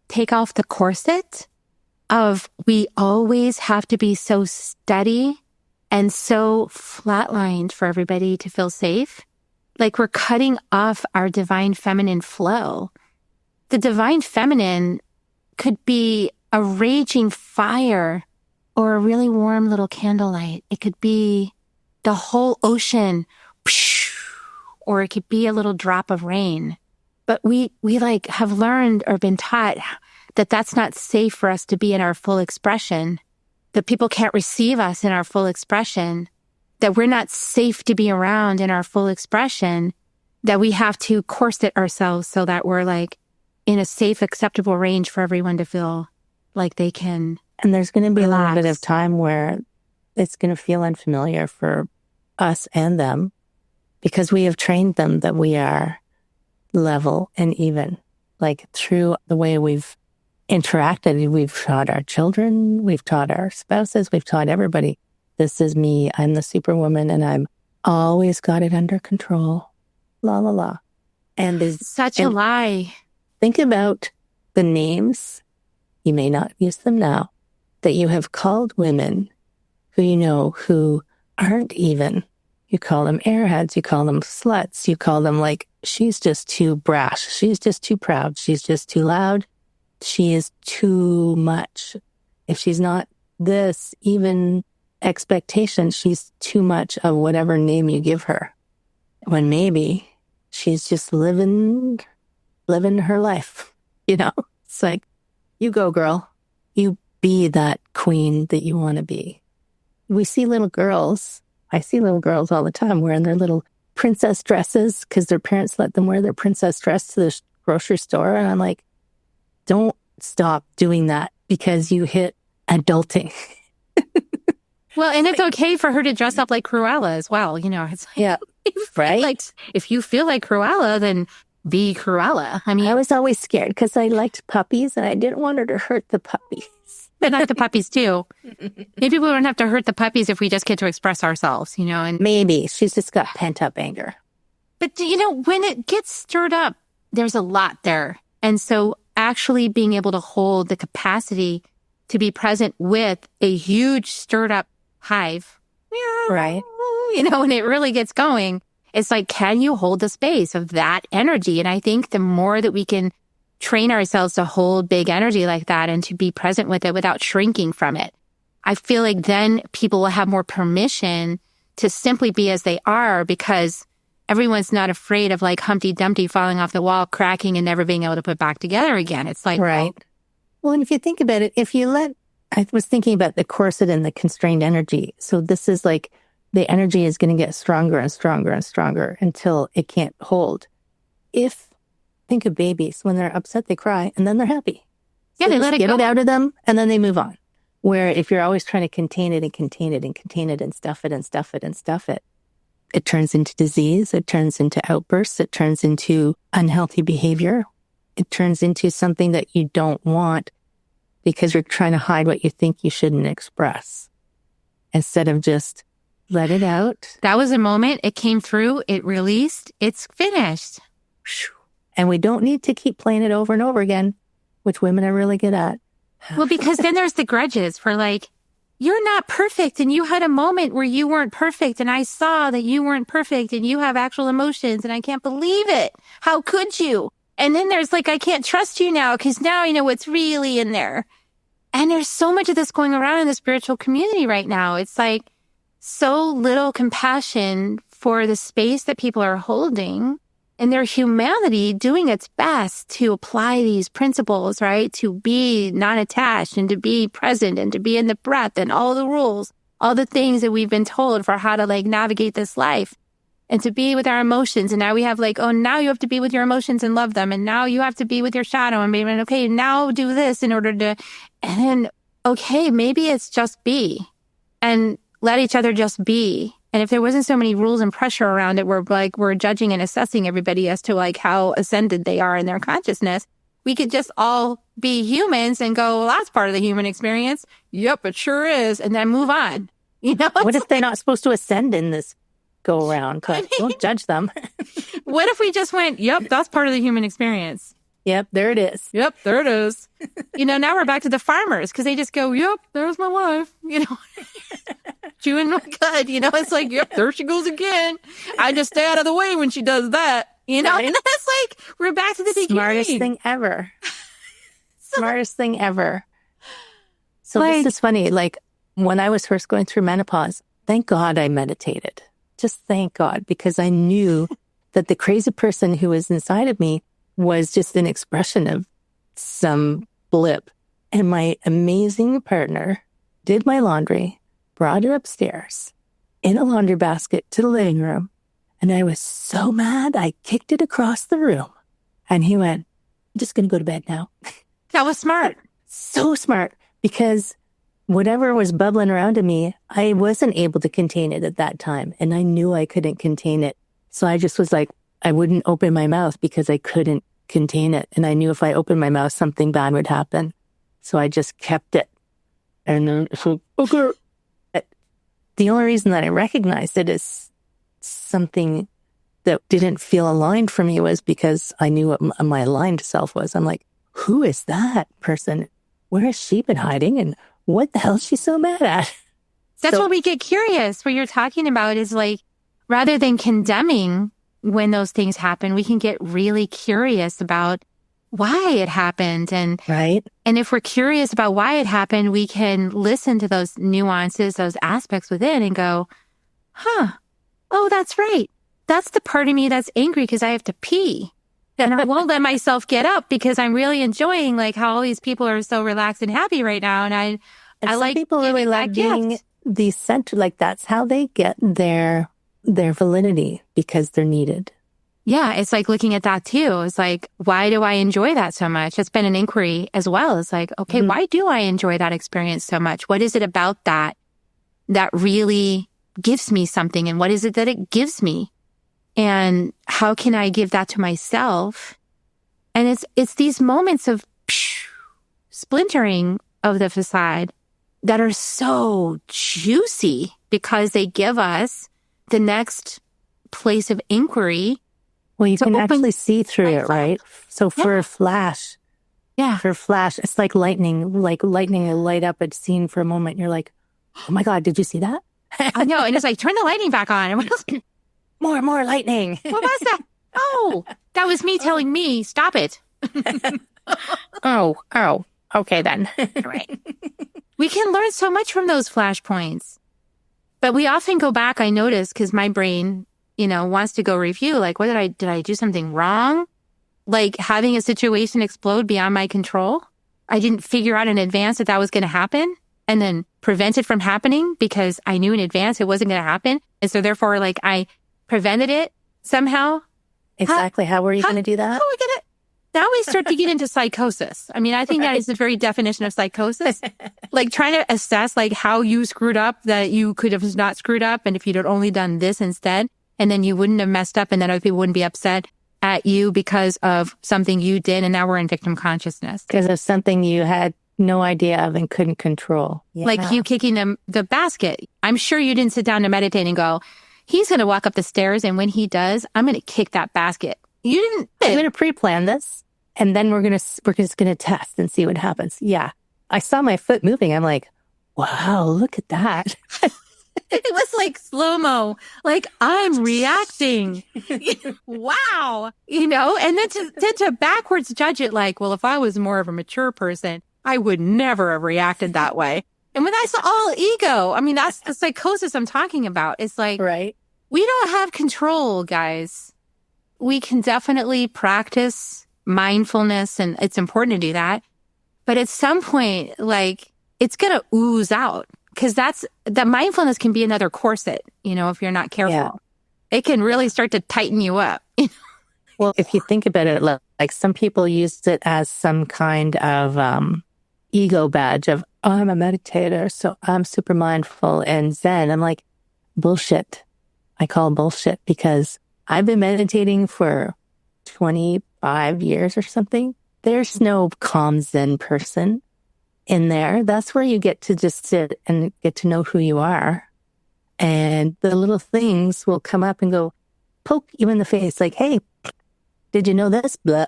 take off the corset of we always have to be so steady and so flatlined for everybody to feel safe. Like we're cutting off our divine feminine flow. The divine feminine could be a raging fire or a really warm little candlelight. It could be the whole ocean, or it could be a little drop of rain. But we have learned or been taught that that's not safe for us to be in our full expression, that people can't receive us in our full expression, that we're not safe to be around in our full expression, that we have to corset ourselves so that we're in a safe, acceptable range for everyone to feel like they can. And there's going to be relax. A little bit of time where it's going to feel unfamiliar for us and them because we have trained them that we are level and even. Through the way we've interacted, we've taught our children, we've taught our spouses, we've taught everybody. This is me. I'm the superwoman and I'm always got it under control. La, la, la. And there's such a lie. Think about the names. You may not use them now that you have called women who aren't even. You call them airheads. You call them sluts. You call them she's just too brash. She's just too proud. She's just too loud. She is too much. If she's not this, even expectation, she's too much of whatever name you give her, when maybe she's just living her life. It's you go, girl, you be that queen that you want to be. We see little girls. I see little girls all the time wearing their little princess dresses because their parents let them wear their princess dress to the grocery store. And I'm like, don't stop doing that because you hit adulting. Well, and it's okay for her to dress up like Cruella as well. It's yeah, right. If you feel like Cruella, then be Cruella. I was always scared because I liked puppies and I didn't want her to hurt the puppies. But not the puppies too. Maybe we don't have to hurt the puppies if we just get to express ourselves, and maybe she's just got pent up anger. But when it gets stirred up, there's a lot there. And so actually being able to hold the capacity to be present with a huge stirred up hive, right? When it really gets going, it's can you hold the space of that energy? And I think the more that we can train ourselves to hold big energy like that and to be present with it without shrinking from it, I feel like then people will have more permission to simply be as they are because everyone's not afraid of Humpty Dumpty falling off the wall, cracking and never being able to put back together again. It's right. Well, and if you think about it, I was thinking about the corset and the constrained energy. So this is the energy is going to get stronger and stronger and stronger until it can't hold. Think of babies, when they're upset, they cry and then they're happy. Yeah, So they let it get go. it out of them and then they move on. Where if you're always trying to contain it and contain it and contain it and stuff it and stuff it and stuff it, it turns into disease. It turns into outbursts. It turns into unhealthy behavior. It turns into something that you don't want because you're trying to hide what you think you shouldn't express instead of just let it out. That was a moment. It came through. It released. It's finished. And we don't need to keep playing it over and over again, which women are really good at. Well, because then there's the grudges for like, you're not perfect and you had a moment where you weren't perfect and I saw that you weren't perfect and you have actual emotions and I can't believe it. How could you? And then there's like, I can't trust you now because now I know what's really in there. And there's so much of this going around in the spiritual community right now. It's like so little compassion for the space that people are holding and their humanity doing its best to apply these principles, right? To be non-attached and to be present and to be in the breath and all the rules, all the things that we've been told for how to like navigate this life and to be with our emotions. And now we have like, oh, now you have to be with your emotions and love them. And now you have to be with your shadow and maybe, okay, now do this in order to, and then, okay, maybe it's just be and let each other just be. And if there wasn't so many rules and pressure around it, we're judging and assessing everybody as to like how ascended they are in their consciousness, we could just all be humans and go, well, that's part of the human experience. Yep, it sure is. And then move on. You know, what if they're not supposed to ascend in this go around? Don't judge them. What if we just went, yep, that's part of the human experience. Yep, there it is. Yep, there it is. You know, now we're back to the farmers because they just go, yep, there's my wife, you know, chewing my cud. You know, it's like, yep, there she goes again. I just stay out of the way when she does that. You know, and that's like, we're back to the beginning. Smartest thing ever. Smartest thing ever. So like, this is funny. Like when I was first going through menopause, thank God I meditated. Just thank God, because I knew that the crazy person who was inside of me was just an expression of some blip. And my amazing partner did my laundry, brought her upstairs in a laundry basket to the living room. And I was so mad, I kicked it across the room. And he went, I'm just going to go to bed now. That was smart. So smart, because whatever was bubbling around in me, I wasn't able to contain it at that time. And I knew I couldn't contain it. So I just was like, I wouldn't open my mouth because I couldn't contain it. And I knew if I opened my mouth, something bad would happen. So I just kept it. And then, so, okay. The only reason that I recognized it as something that didn't feel aligned for me was because I knew what my aligned self was. I'm like, who is that person? Where has she been hiding? And what the hell is she so mad at? That's what we get curious. What you're talking about is like, rather than condemning when those things happen, we can get really curious about why it happened. And if we're curious about why it happened, we can listen to those nuances, those aspects within and go, huh, oh, that's right. That's the part of me that's angry because I have to pee. And I won't let myself get up because I'm really enjoying like how all these people are so relaxed and happy right now. And I like people really like being the center. Like that's how they get their validity, because they're needed. Yeah, it's like looking at that too. It's like, why do I enjoy that so much? It's been an inquiry as well. It's like, okay, why do I enjoy that experience so much? What is it about that really gives me something? And what is it that it gives me? And how can I give that to myself? And it's these moments of splintering of the facade that are so juicy because they give us the next place of inquiry. Well, you can actually see through it, right? So for a flash, it's like lightning will light up a scene for a moment. And you're like, oh my God, did you see that? I know. And it's like, turn the lightning back on. More lightning. What was that? Oh, that was me telling me, stop it. Oh, okay then. Right. We can learn so much from those flashpoints. But we often go back, I notice, because my brain, wants to go review, like, did I do something wrong? Like having a situation explode beyond my control. I didn't figure out in advance that was going to happen and then prevent it from happening because I knew in advance it wasn't going to happen. And so therefore, like, I prevented it somehow. Exactly. How were you going to do that? How are we going to? Now we start to get into psychosis. I mean, I think that is the very definition of psychosis. Like trying to assess like how you screwed up that you could have not screwed up. And if you'd only done this instead, and then you wouldn't have messed up and then other people wouldn't be upset at you because of something you did. And now we're in victim consciousness. Because of something you had no idea of and couldn't control. Yeah. Like you kicking the basket. I'm sure you didn't sit down to meditate and go, he's going to walk up the stairs, and when he does, I'm going to kick that basket. You didn't. I'm going to pre-plan this, and then we're just going to test and see what happens. Yeah. I saw my foot moving. I'm like, wow, look at that. It was like slow-mo. Like, I'm reacting. Wow. And then to backwards judge it like, well, if I was more of a mature person, I would never have reacted that way. And when that's all ego, I mean, that's the psychosis I'm talking about. It's like, right. We don't have control, guys. We can definitely practice mindfulness, and it's important to do that. But at some point, like, it's going to ooze out. Because that mindfulness can be another corset, if you're not careful. Yeah. It can really start to tighten you up. Well, if you think about it, like some people use it as some kind of ego badge of, oh, I'm a meditator, so I'm super mindful and Zen. I'm like, bullshit. I call bullshit because I've been meditating for 25 years or something. There's no calm Zen person in there. That's where you get to just sit and get to know who you are. And the little things will come up and go poke you in the face like, hey, did you know this? Blah.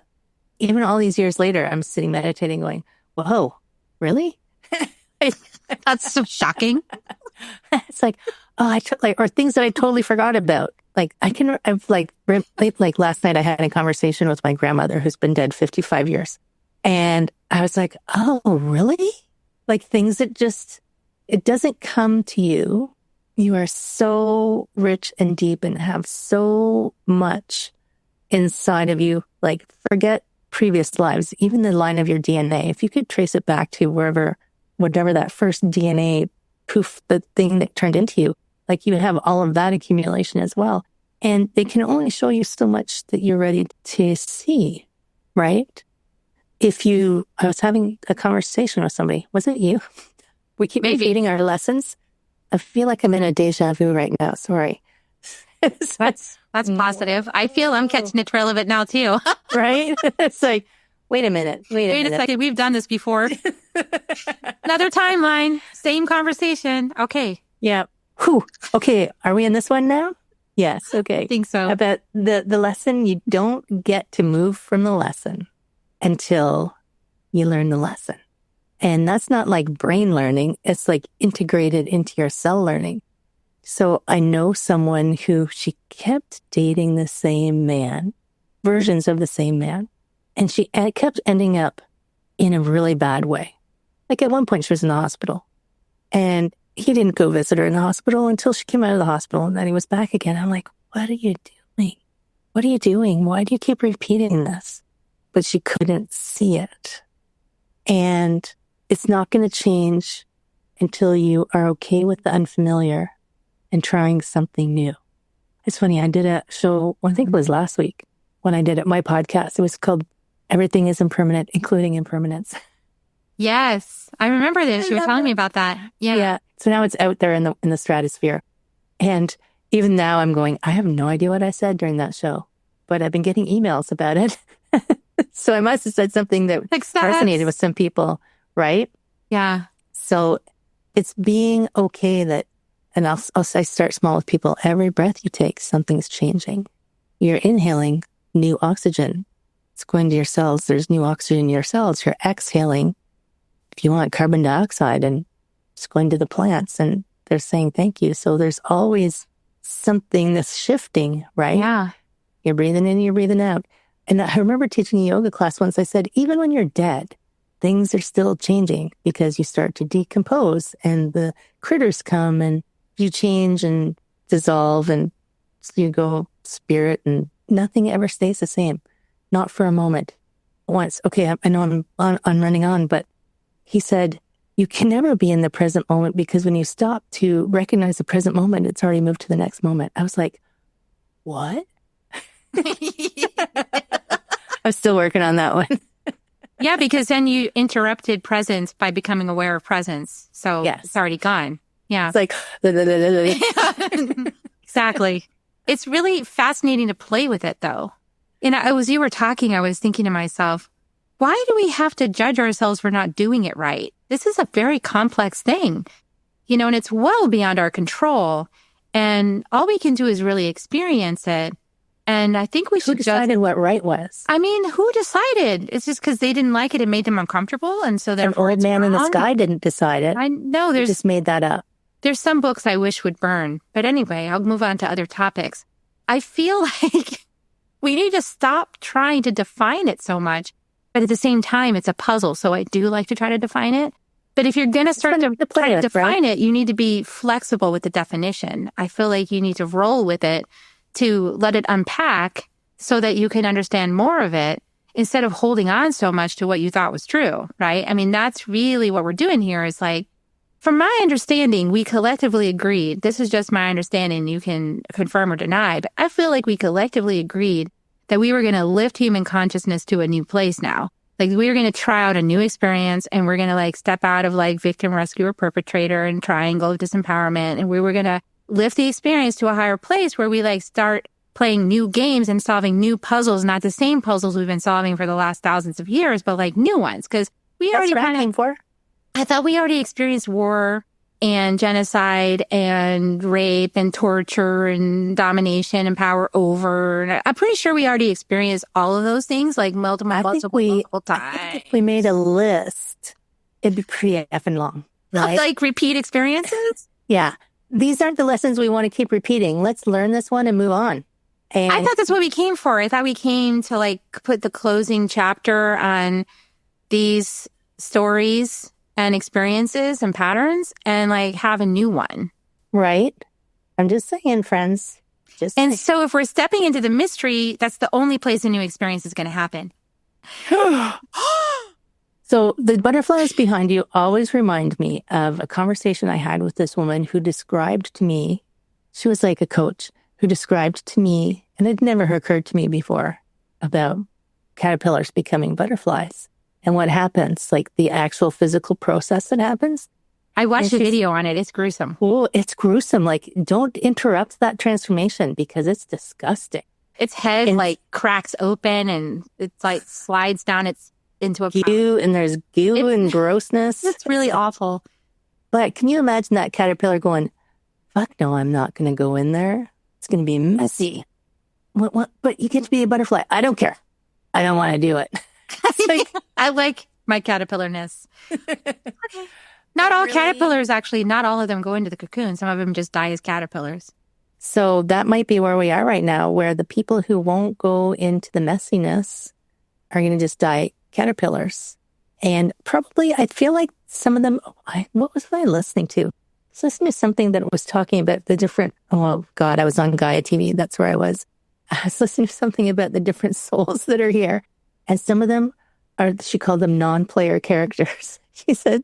Even all these years later, I'm sitting meditating going, whoa, really? That's so shocking. It's like, oh, or things that I totally forgot about. Like I've like last night I had a conversation with my grandmother who's been dead 55 years. And I was like, oh, really? Like things that it doesn't come to you. You are so rich and deep and have so much inside of you. Like forget previous lives, even the line of your DNA. If you could trace it back to whatever that first DNA poof, the thing that turned into you, like you would have all of that accumulation as well. And they can only show you so much that you're ready to see, right? I was having a conversation with somebody. Was it you? We keep repeating our lessons. I feel like I'm in a deja vu right now. Sorry. That's positive. I feel I'm catching a trail of it now too. Right? It's like, wait a minute. Wait a second. We've done this before. Another timeline. Same conversation. Okay. Yeah. Whew. Okay. Are we in this one now? Yes. Okay. I think so. About the lesson, you don't get to move from the lesson until you learn the lesson. And that's not like brain learning. It's like integrated into your cell learning. So I know someone who she kept dating the same man, versions of the same man. And she kept ending up in a really bad way. Like at one point she was in the hospital and he didn't go visit her in the hospital until she came out of the hospital and then he was back again. I'm like, what are you doing? What are you doing? Why do you keep repeating this? But she couldn't see it. And it's not going to change until you are okay with the unfamiliar and trying something new. It's funny. I did a show, I think it was last week when I did it, my podcast. It was called Everything is Impermanent, Including Impermanence. Yes. I remember this. You were telling me about that. Yeah. Yeah. So now it's out there in the stratosphere. And even now I'm going, I have no idea what I said during that show, but I've been getting emails about it. So I must have said something that resonated with some people, right? Yeah. So it's being okay that, and I start small with people. Every breath you take, something's changing. You're inhaling new oxygen. It's going to your cells. There's new oxygen in your cells. You're exhaling, if you want, carbon dioxide, and it's going to the plants and they're saying thank you. So there's always something that's shifting, right? Yeah. You're breathing in, you're breathing out. And I remember teaching a yoga class once. I said, even when you're dead, things are still changing because you start to decompose and the critters come and you change and dissolve and so you go spirit and nothing ever stays the same. Not for a moment. Once, okay, I know I'm running on, but he said, you can never be in the present moment because when you stop to recognize the present moment, it's already moved to the next moment. I was like, what? I'm still working on that one. Yeah, because then you interrupted presence by becoming aware of presence. So yes. It's already gone. Yeah. It's like, exactly. It's really fascinating to play with it though. And as you were talking, I was thinking to myself, why do we have to judge ourselves for not doing it right? This is a very complex thing, and it's well beyond our control. And all we can do is really experience it. And I think we should decided what right was? I mean, who decided? It's just because they didn't like it. It made them uncomfortable. And so An old man in the sky didn't decide it. I know. There's just made that up. There's some books I wish would burn. But anyway, I'll move on to other topics. I feel like we need to stop trying to define it so much. But at the same time, it's a puzzle. So I do like to try to define it. But if you're going to start to try to define it, you need to be flexible with the definition. I feel like you need to roll with it to let it unpack so that you can understand more of it instead of holding on so much to what you thought was true, right? I mean, that's really what we're doing here is like, from my understanding, we collectively agreed, this is just my understanding, you can confirm or deny, but I feel like we collectively agreed that we were going to lift human consciousness to a new place now. Like we were going to try out a new experience and we're going to like step out of like victim, rescuer, perpetrator and triangle of disempowerment. And we were going to lift the experience to a higher place where we like start playing new games and solving new puzzles, not the same puzzles we've been solving for the last thousands of years, but like new ones. Because we already I thought we already experienced war and genocide and rape and torture and domination and power over. And I'm pretty sure we already experienced all of those things like multiple times. If we made a list, it'd be pretty effing long. Right? Like repeat experiences? Yeah. These aren't the lessons we want to keep repeating. Let's learn this one and move on. And I thought that's what we came for. I thought we came to like put the closing chapter on these stories and experiences and patterns and like have a new one. Right. I'm just saying, friends. So if we're stepping into the mystery, that's the only place a new experience is going to happen. So the butterflies behind you always remind me of a conversation I had with this woman who described to me, she was like a coach who described to me, and it never occurred to me before, about caterpillars becoming butterflies. And what happens, like the actual physical process that happens. I watched a video on it. It's gruesome. Oh, it's gruesome. Like, don't interrupt that transformation because it's disgusting. Its head like cracks open and it's like slides down into a goo, and there's goo and grossness. It's really awful. But can you imagine that caterpillar going, fuck no, I'm not going to go in there. It's going to be messy. What? But you get to be a butterfly. I don't care. I don't want to do it. I like my caterpillarness. Okay. Not all caterpillars, actually, not all of them go into the cocoon. Some of them just die as caterpillars. So that might be where we are right now, where the people who won't go into the messiness are going to just die caterpillars. And probably, I feel like some of them, what was I listening to? I was listening to something that was talking about the different, oh God, I was on Gaia TV. That's where I was. I was listening to something about the different souls that are here. And some of them are, she called them non-player characters. She said,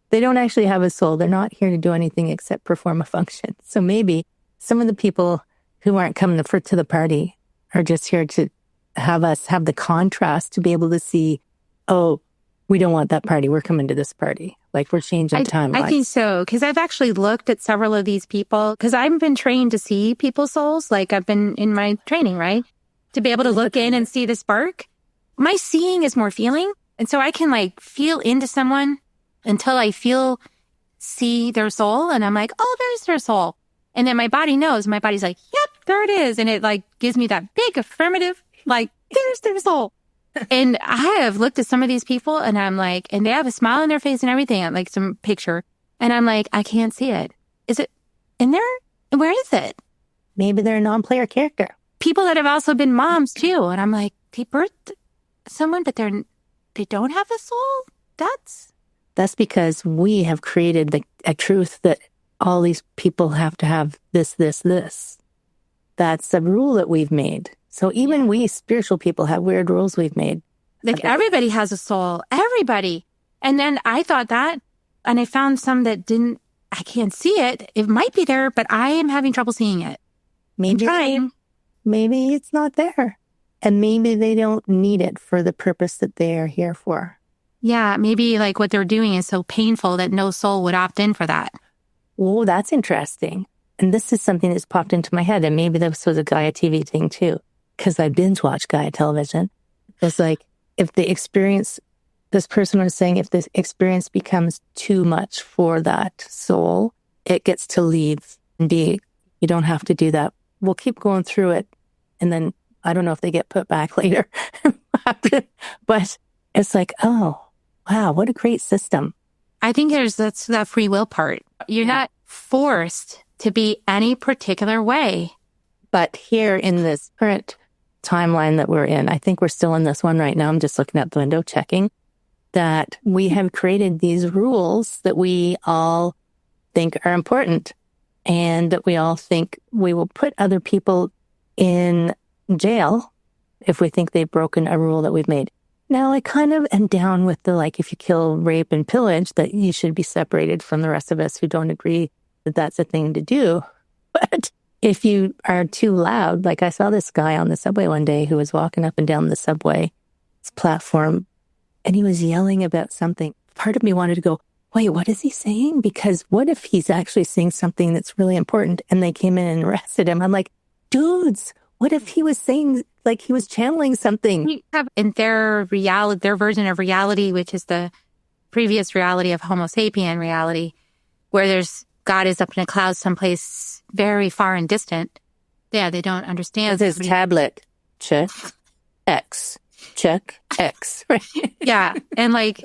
they don't actually have a soul. They're not here to do anything except perform a function. So maybe some of the people who aren't coming to the party are just here to have us have the contrast to be able to see, oh, we don't want that party. We're coming to this party. Like we're changing timelines. I think so. Because I've actually looked at several of these people because I've been trained to see people's souls. Like I've been in my training, right? To be able to look in and see the spark. My seeing is more feeling. And so I can like feel into someone until I see their soul. And I'm like, oh, there's their soul. And then my body knows. My body's like, yep, there it is. And it like gives me that big affirmative, like, there's their soul. And I have looked at some of these people and I'm like, and they have a smile on their face and everything, like some picture. And I'm like, I can't see it. Is it in there? Where is it? Maybe they're a non-player character. People that have also been moms too. And I'm like, they birthed someone, but they don't have a soul? That's because we have created a truth that all these people have to have this. That's the rule that we've made. So even we spiritual people have weird rules we've made. Like everybody has a soul. Everybody. And then I thought that, and I found some that didn't, I can't see it. It might be there, but I am having trouble seeing it. Maybe it's not there. And maybe they don't need it for the purpose that they are here for. Yeah, maybe like what they're doing is so painful that no soul would opt in for that. Oh, that's interesting. And this is something that's popped into my head. And maybe this was a Gaia TV thing too, because I binge watch Gaia television. It's like, if the experience, this person was saying, if the experience becomes too much for that soul, it gets to leave and be, you don't have to do that. We'll keep going through it. And then I don't know if they get put back later. But it's like, oh, wow, what a great system. I think that's that free will part. You're not forced to be any particular way. But here in this current timeline that we're in, I think we're still in this one right now. I'm just looking out the window, checking that we have created these rules that we all think are important and that we all think we will put other people in jail if we think they've broken a rule that we've made. Now, I kind of am down with the, like, if you kill, rape, and pillage, that you should be separated from the rest of us who don't agree that that's a thing to do. But if you are too loud, like I saw this guy on the subway one day who was walking up and down the subway platform, and he was yelling about something. Part of me wanted to go, wait, what is he saying? Because what if he's actually saying something that's really important and they came in and arrested him? I'm like, dudes, what if he was saying, like, he was channeling something? You have in their reality, their version of reality, which is the previous reality of Homo sapien reality, where there's God is up in a cloud someplace very far and distant. Yeah, they don't understand. With his tablet, check X, check X. Right? Yeah, and like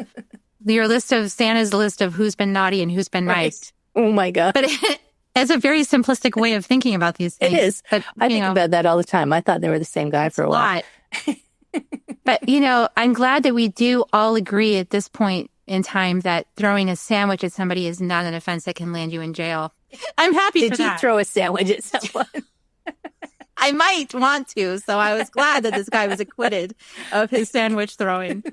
your list of Santa's list of who's been naughty and who's been nice. Oh my God. But it's a very simplistic way of thinking about these things. It is. But, I think about that all the time. I thought they were the same guy for a while. But, you know, I'm glad that we do all agree at this point in time that throwing a sandwich at somebody is not an offense that can land you in jail. I'm happy for that. Did you throw a sandwich at someone? I might want to. So I was glad that this guy was acquitted of his sandwich throwing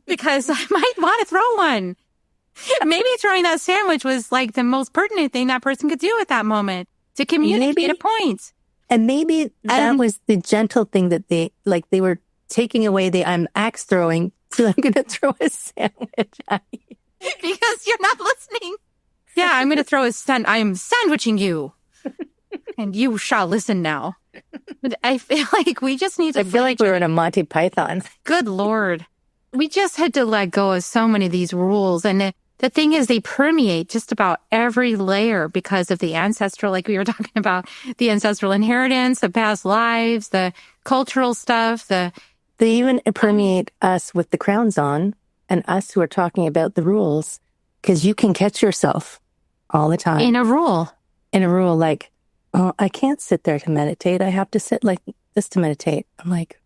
because I might want to throw one. Maybe throwing that sandwich was like the most pertinent thing that person could do at that moment to communicate a point. And maybe that was the gentle thing that they were taking away the I'm axe throwing, so I'm going to throw a sandwich at you. Because you're not listening. Yeah, I'm going to throw I'm sandwiching you. And you shall listen now. But I feel like we just need to... I feel like we were in a Monty Python. Good Lord. We just had to let go of so many of these rules. And the thing is, they permeate just about every layer because of the ancestral, like we were talking about, the ancestral inheritance, the past lives, the cultural stuff, They even permeate us with the crowns on and us who are talking about the rules, because you can catch yourself all the time. In a rule, like, oh, I can't sit there to meditate. I have to sit like this to meditate. I'm like,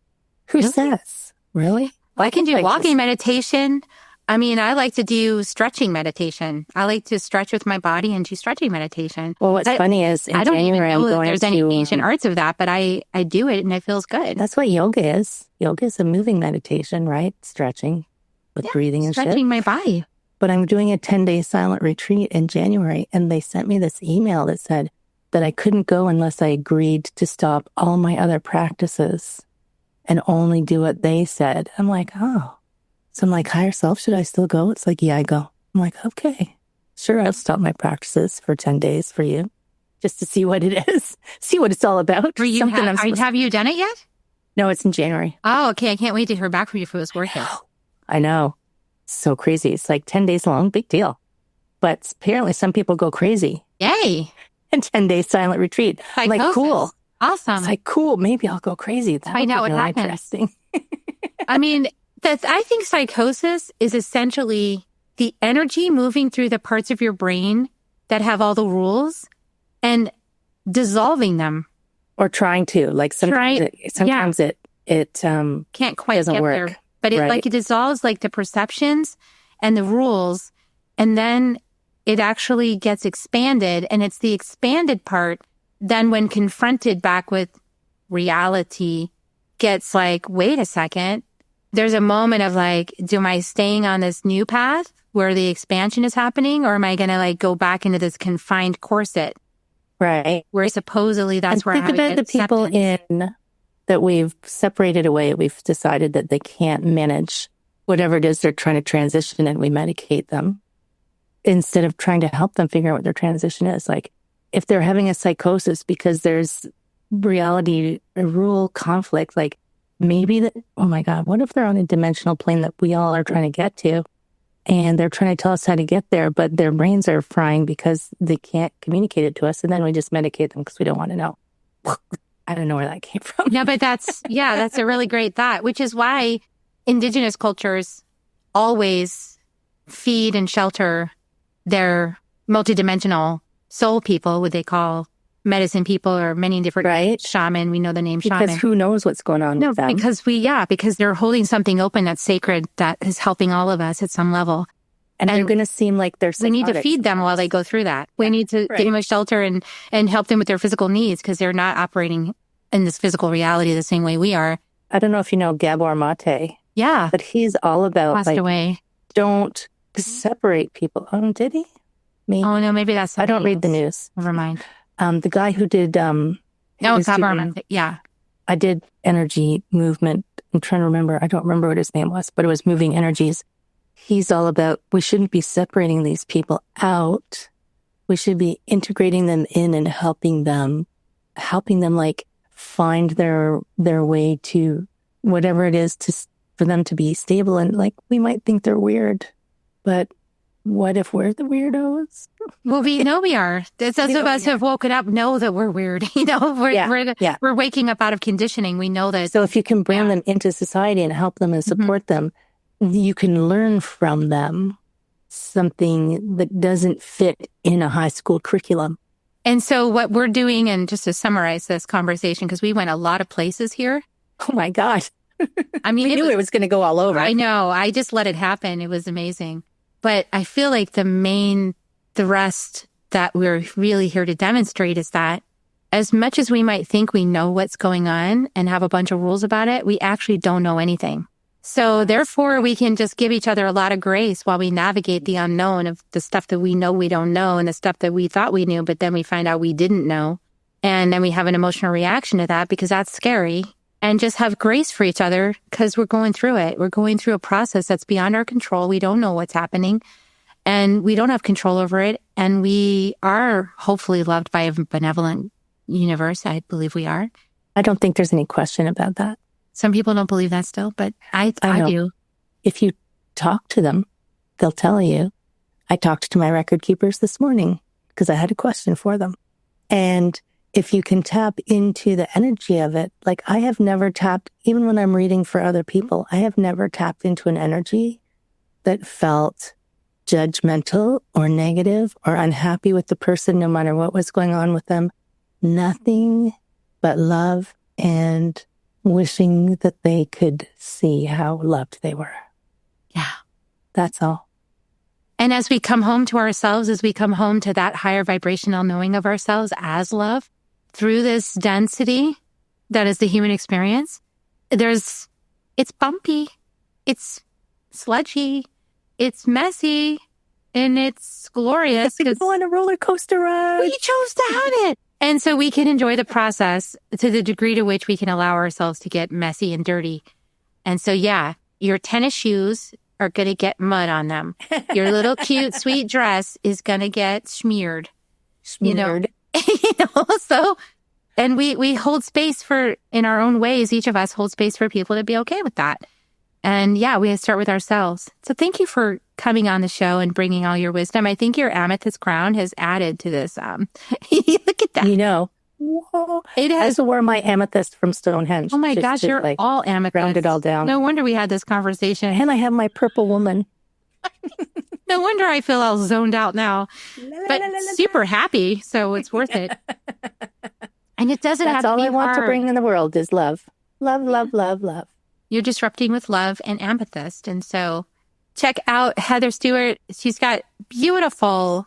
who says? Really? Well, I can do walking meditation. I mean, I like to do stretching meditation. I like to stretch with my body and do stretching meditation. Well, what's funny is in January, I'm going there's any ancient arts of that, but I do it and it feels good. That's what yoga is. Yoga is a moving meditation, right? Stretching with breathing and stretching my body. But I'm doing a 10-day silent retreat in January, and they sent me this email that said that I couldn't go unless I agreed to stop all my other practices and only do what they said. I'm like, oh. So I'm like, higher self, should I still go? It's like, yeah, I go. I'm like, okay, sure, I'll stop my practices for 10 days for you just to see what it is, see what it's all about. Have you done it yet? No, it's in January. Oh, okay. I can't wait to hear back from you if it was worth it. I know. So crazy. It's like 10 days long, big deal. But apparently some people go crazy. Yay. And 10 days silent retreat. I'm like, cool. Awesome. It's like, cool. Maybe I'll go crazy. That'll find out what happens. Interesting. I mean, I think psychosis is essentially the energy moving through the parts of your brain that have all the rules and dissolving them. Or trying to. Like sometimes it can't quite doesn't get work. There. But it dissolves like the perceptions and the rules, and then it actually gets expanded, and it's the expanded part then when confronted back with reality gets like, wait a second, there's a moment of like, am I staying on this new path where the expansion is happening, or am I going to like go back into this confined corset? Right. Where supposedly that's where I think about the people in that we've separated away. We've decided that they can't manage whatever it is they're trying to transition, and we medicate them instead of trying to help them figure out what their transition is. Like if they're having a psychosis because there's reality, a rule conflict, like maybe oh my God, what if they're on a dimensional plane that we all are trying to get to? And they're trying to tell us how to get there, but their brains are frying because they can't communicate it to us. And then we just medicate them because we don't want to know. I don't know where that came from. No, but that's a really great thought, which is why indigenous cultures always feed and shelter their multidimensional soul people, what they call medicine people, or many different shaman. We know the name shaman. Because who knows what's going on with them? Because they're holding something open that's sacred, that is helping all of us at some level. And they're going to seem like they're psychotic. We need to feed them while they go through that. We need to give them a shelter and help them with their physical needs, because they're not operating in this physical reality the same way we are. I don't know if you know Gabor Mate. Yeah. But he's all about passed away. Don't separate people. Did he? Maybe. Oh, no, maybe that's I don't read the news. Never mind. The guy who did Gabor Mate. Yeah. I did energy movement. I'm trying to remember. I don't remember what his name was, but it was moving energies. He's all about, we shouldn't be separating these people out. We should be integrating them in and helping them like find their way to whatever it is for them to be stable. And like, we might think they're weird, but what if we're the weirdos? Well, we know we are. Those of us who have woken up know that we're weird. We're waking up out of conditioning. We know that. So if you can bring them into society and help them and support them, you can learn from them something that doesn't fit in a high school curriculum. And so what we're doing, and just to summarize this conversation, because we went a lot of places here. Oh my God. I mean, we knew it was going to go all over. I know. I just let it happen. It was amazing. But I feel like the rest that we're really here to demonstrate is that as much as we might think we know what's going on and have a bunch of rules about it, we actually don't know anything. So therefore, we can just give each other a lot of grace while we navigate the unknown of the stuff that we know we don't know and the stuff that we thought we knew, but then we find out we didn't know. And then we have an emotional reaction to that because that's scary. And just have grace for each other because we're going through it. We're going through a process that's beyond our control. We don't know what's happening and we don't have control over it. And we are hopefully loved by a benevolent universe. I believe we are. I don't think there's any question about that. Some people don't believe that still, but I do. If you talk to them, they'll tell you. I talked to my record keepers this morning because I had a question for them. And if you can tap into the energy of it, like I have never tapped, even when I'm reading for other people, I have never tapped into an energy that felt judgmental or negative or unhappy with the person, no matter what was going on with them. Nothing but love and wishing that they could see how loved they were. Yeah. That's all. And as we come home to ourselves, as we come home to that higher vibrational knowing of ourselves as love, through this density that is the human experience, it's bumpy, it's sludgy, it's messy, and it's glorious. It's like go on a roller coaster ride. We chose to have it. And so we can enjoy the process to the degree to which we can allow ourselves to get messy and dirty. And so, yeah, your tennis shoes are going to get mud on them. Your little cute, sweet dress is going to get smeared. So, and we hold space in our own ways, each of us hold space for people to be okay with that. And yeah, we start with ourselves. So thank you for coming on the show and bringing all your wisdom. I think your amethyst crown has added to this. Look at that. Whoa. It has. I wore my amethyst from Stonehenge. Oh my gosh, you're like all amethyst. Round it all down. No wonder we had this conversation. And I have my purple woman. No wonder I feel all zoned out now. But super happy, so it's worth it. And it doesn't have to be hard. That's all I want to bring in the world is love. Love, love, love, love. You're disrupting with love and amethyst. And so check out Heather Stewart. She's got beautiful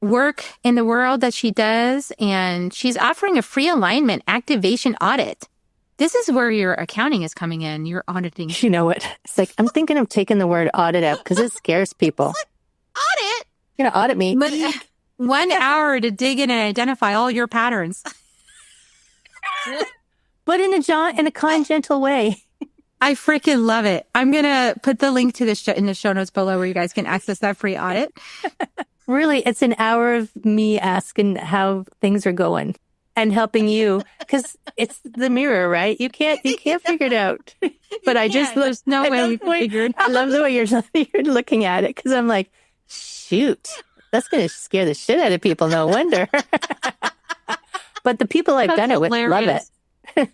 work in the world that she does. And she's offering a free alignment activation audit. This is where your accounting is coming in. You're auditing. You know what? It's like, I'm thinking of taking the word audit out because it scares people. Audit? You're going to audit me. But 1 hour to dig in and identify all your patterns. But in a kind, gentle way. I freaking love it. I'm going to put the link to the show in the show notes below where you guys can access that free audit. Really, it's an hour of me asking how things are going. and helping you, because it's the mirror, right? You can't figure it out. But there's no way we can figure it out. I love the way you're looking at it, because I'm like, shoot, that's going to scare the shit out of people. No wonder. But the people I've done it with love it.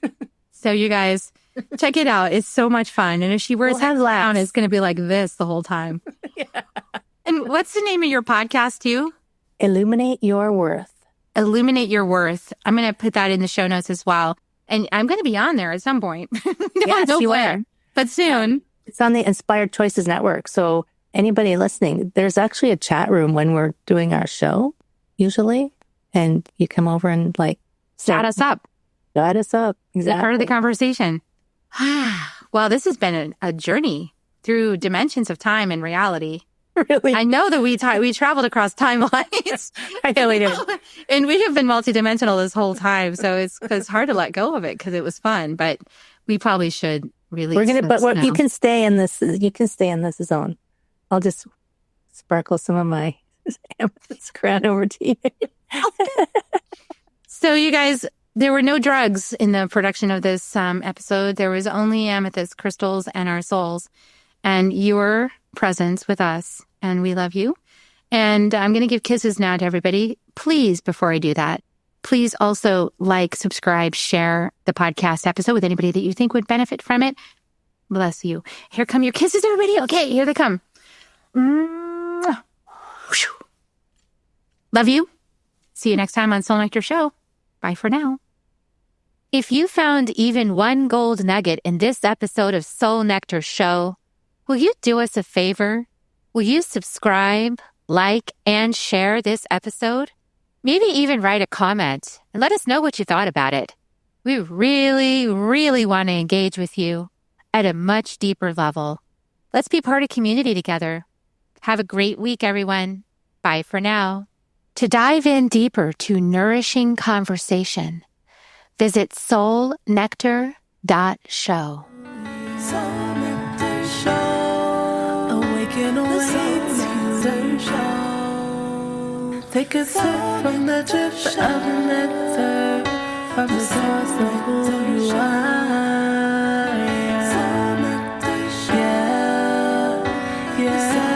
So you guys, check it out. It's so much fun. And if she wears that down, it's going to be like this the whole time. Yeah. And what's the name of your podcast too? Illuminate Your Worth. Illuminate Your Worth. I'm going to put that in the show notes as well. And I'm going to be on there at some point. Yes, you are. But soon. It's on the Inspired Choices Network. So anybody listening, there's actually a chat room when we're doing our show, usually. And you come over and like... Chat us up. Chat us up. Exactly. Part of the conversation. Well, this has been a journey through dimensions of time and reality. Really? I know that we traveled across timelines. I know we did. And we have been multidimensional this whole time. So it's hard to let go of it because it was fun. But we probably should release you can stay in this. You can stay in this zone. I'll just sparkle some of my amethyst crown over to you. So you guys, there were no drugs in the production of this episode. There was only amethyst crystals and our souls and your presence with us. And we love you. And I'm going to give kisses now to everybody. Please, before I do that, please also like, subscribe, share the podcast episode with anybody that you think would benefit from it. Bless you. Here come your kisses, everybody. Okay, here they come. Love you. See you next time on Soul Nectar Show. Bye for now. If you found even one gold nugget in this episode of Soul Nectar Show, will you do us a favor? Will you subscribe, like, and share this episode? Maybe even write a comment and let us know what you thought about it. We really, really want to engage with you at a much deeper level. Let's be part of community together. Have a great week, everyone. Bye for now. To dive in deeper to nourishing conversation, visit soulnectar.show. Soul Nectar Show. Awaken, awake, show. Take a sip from the drip of nectar, from the source of who you are. Soul Nectar Show. Yeah.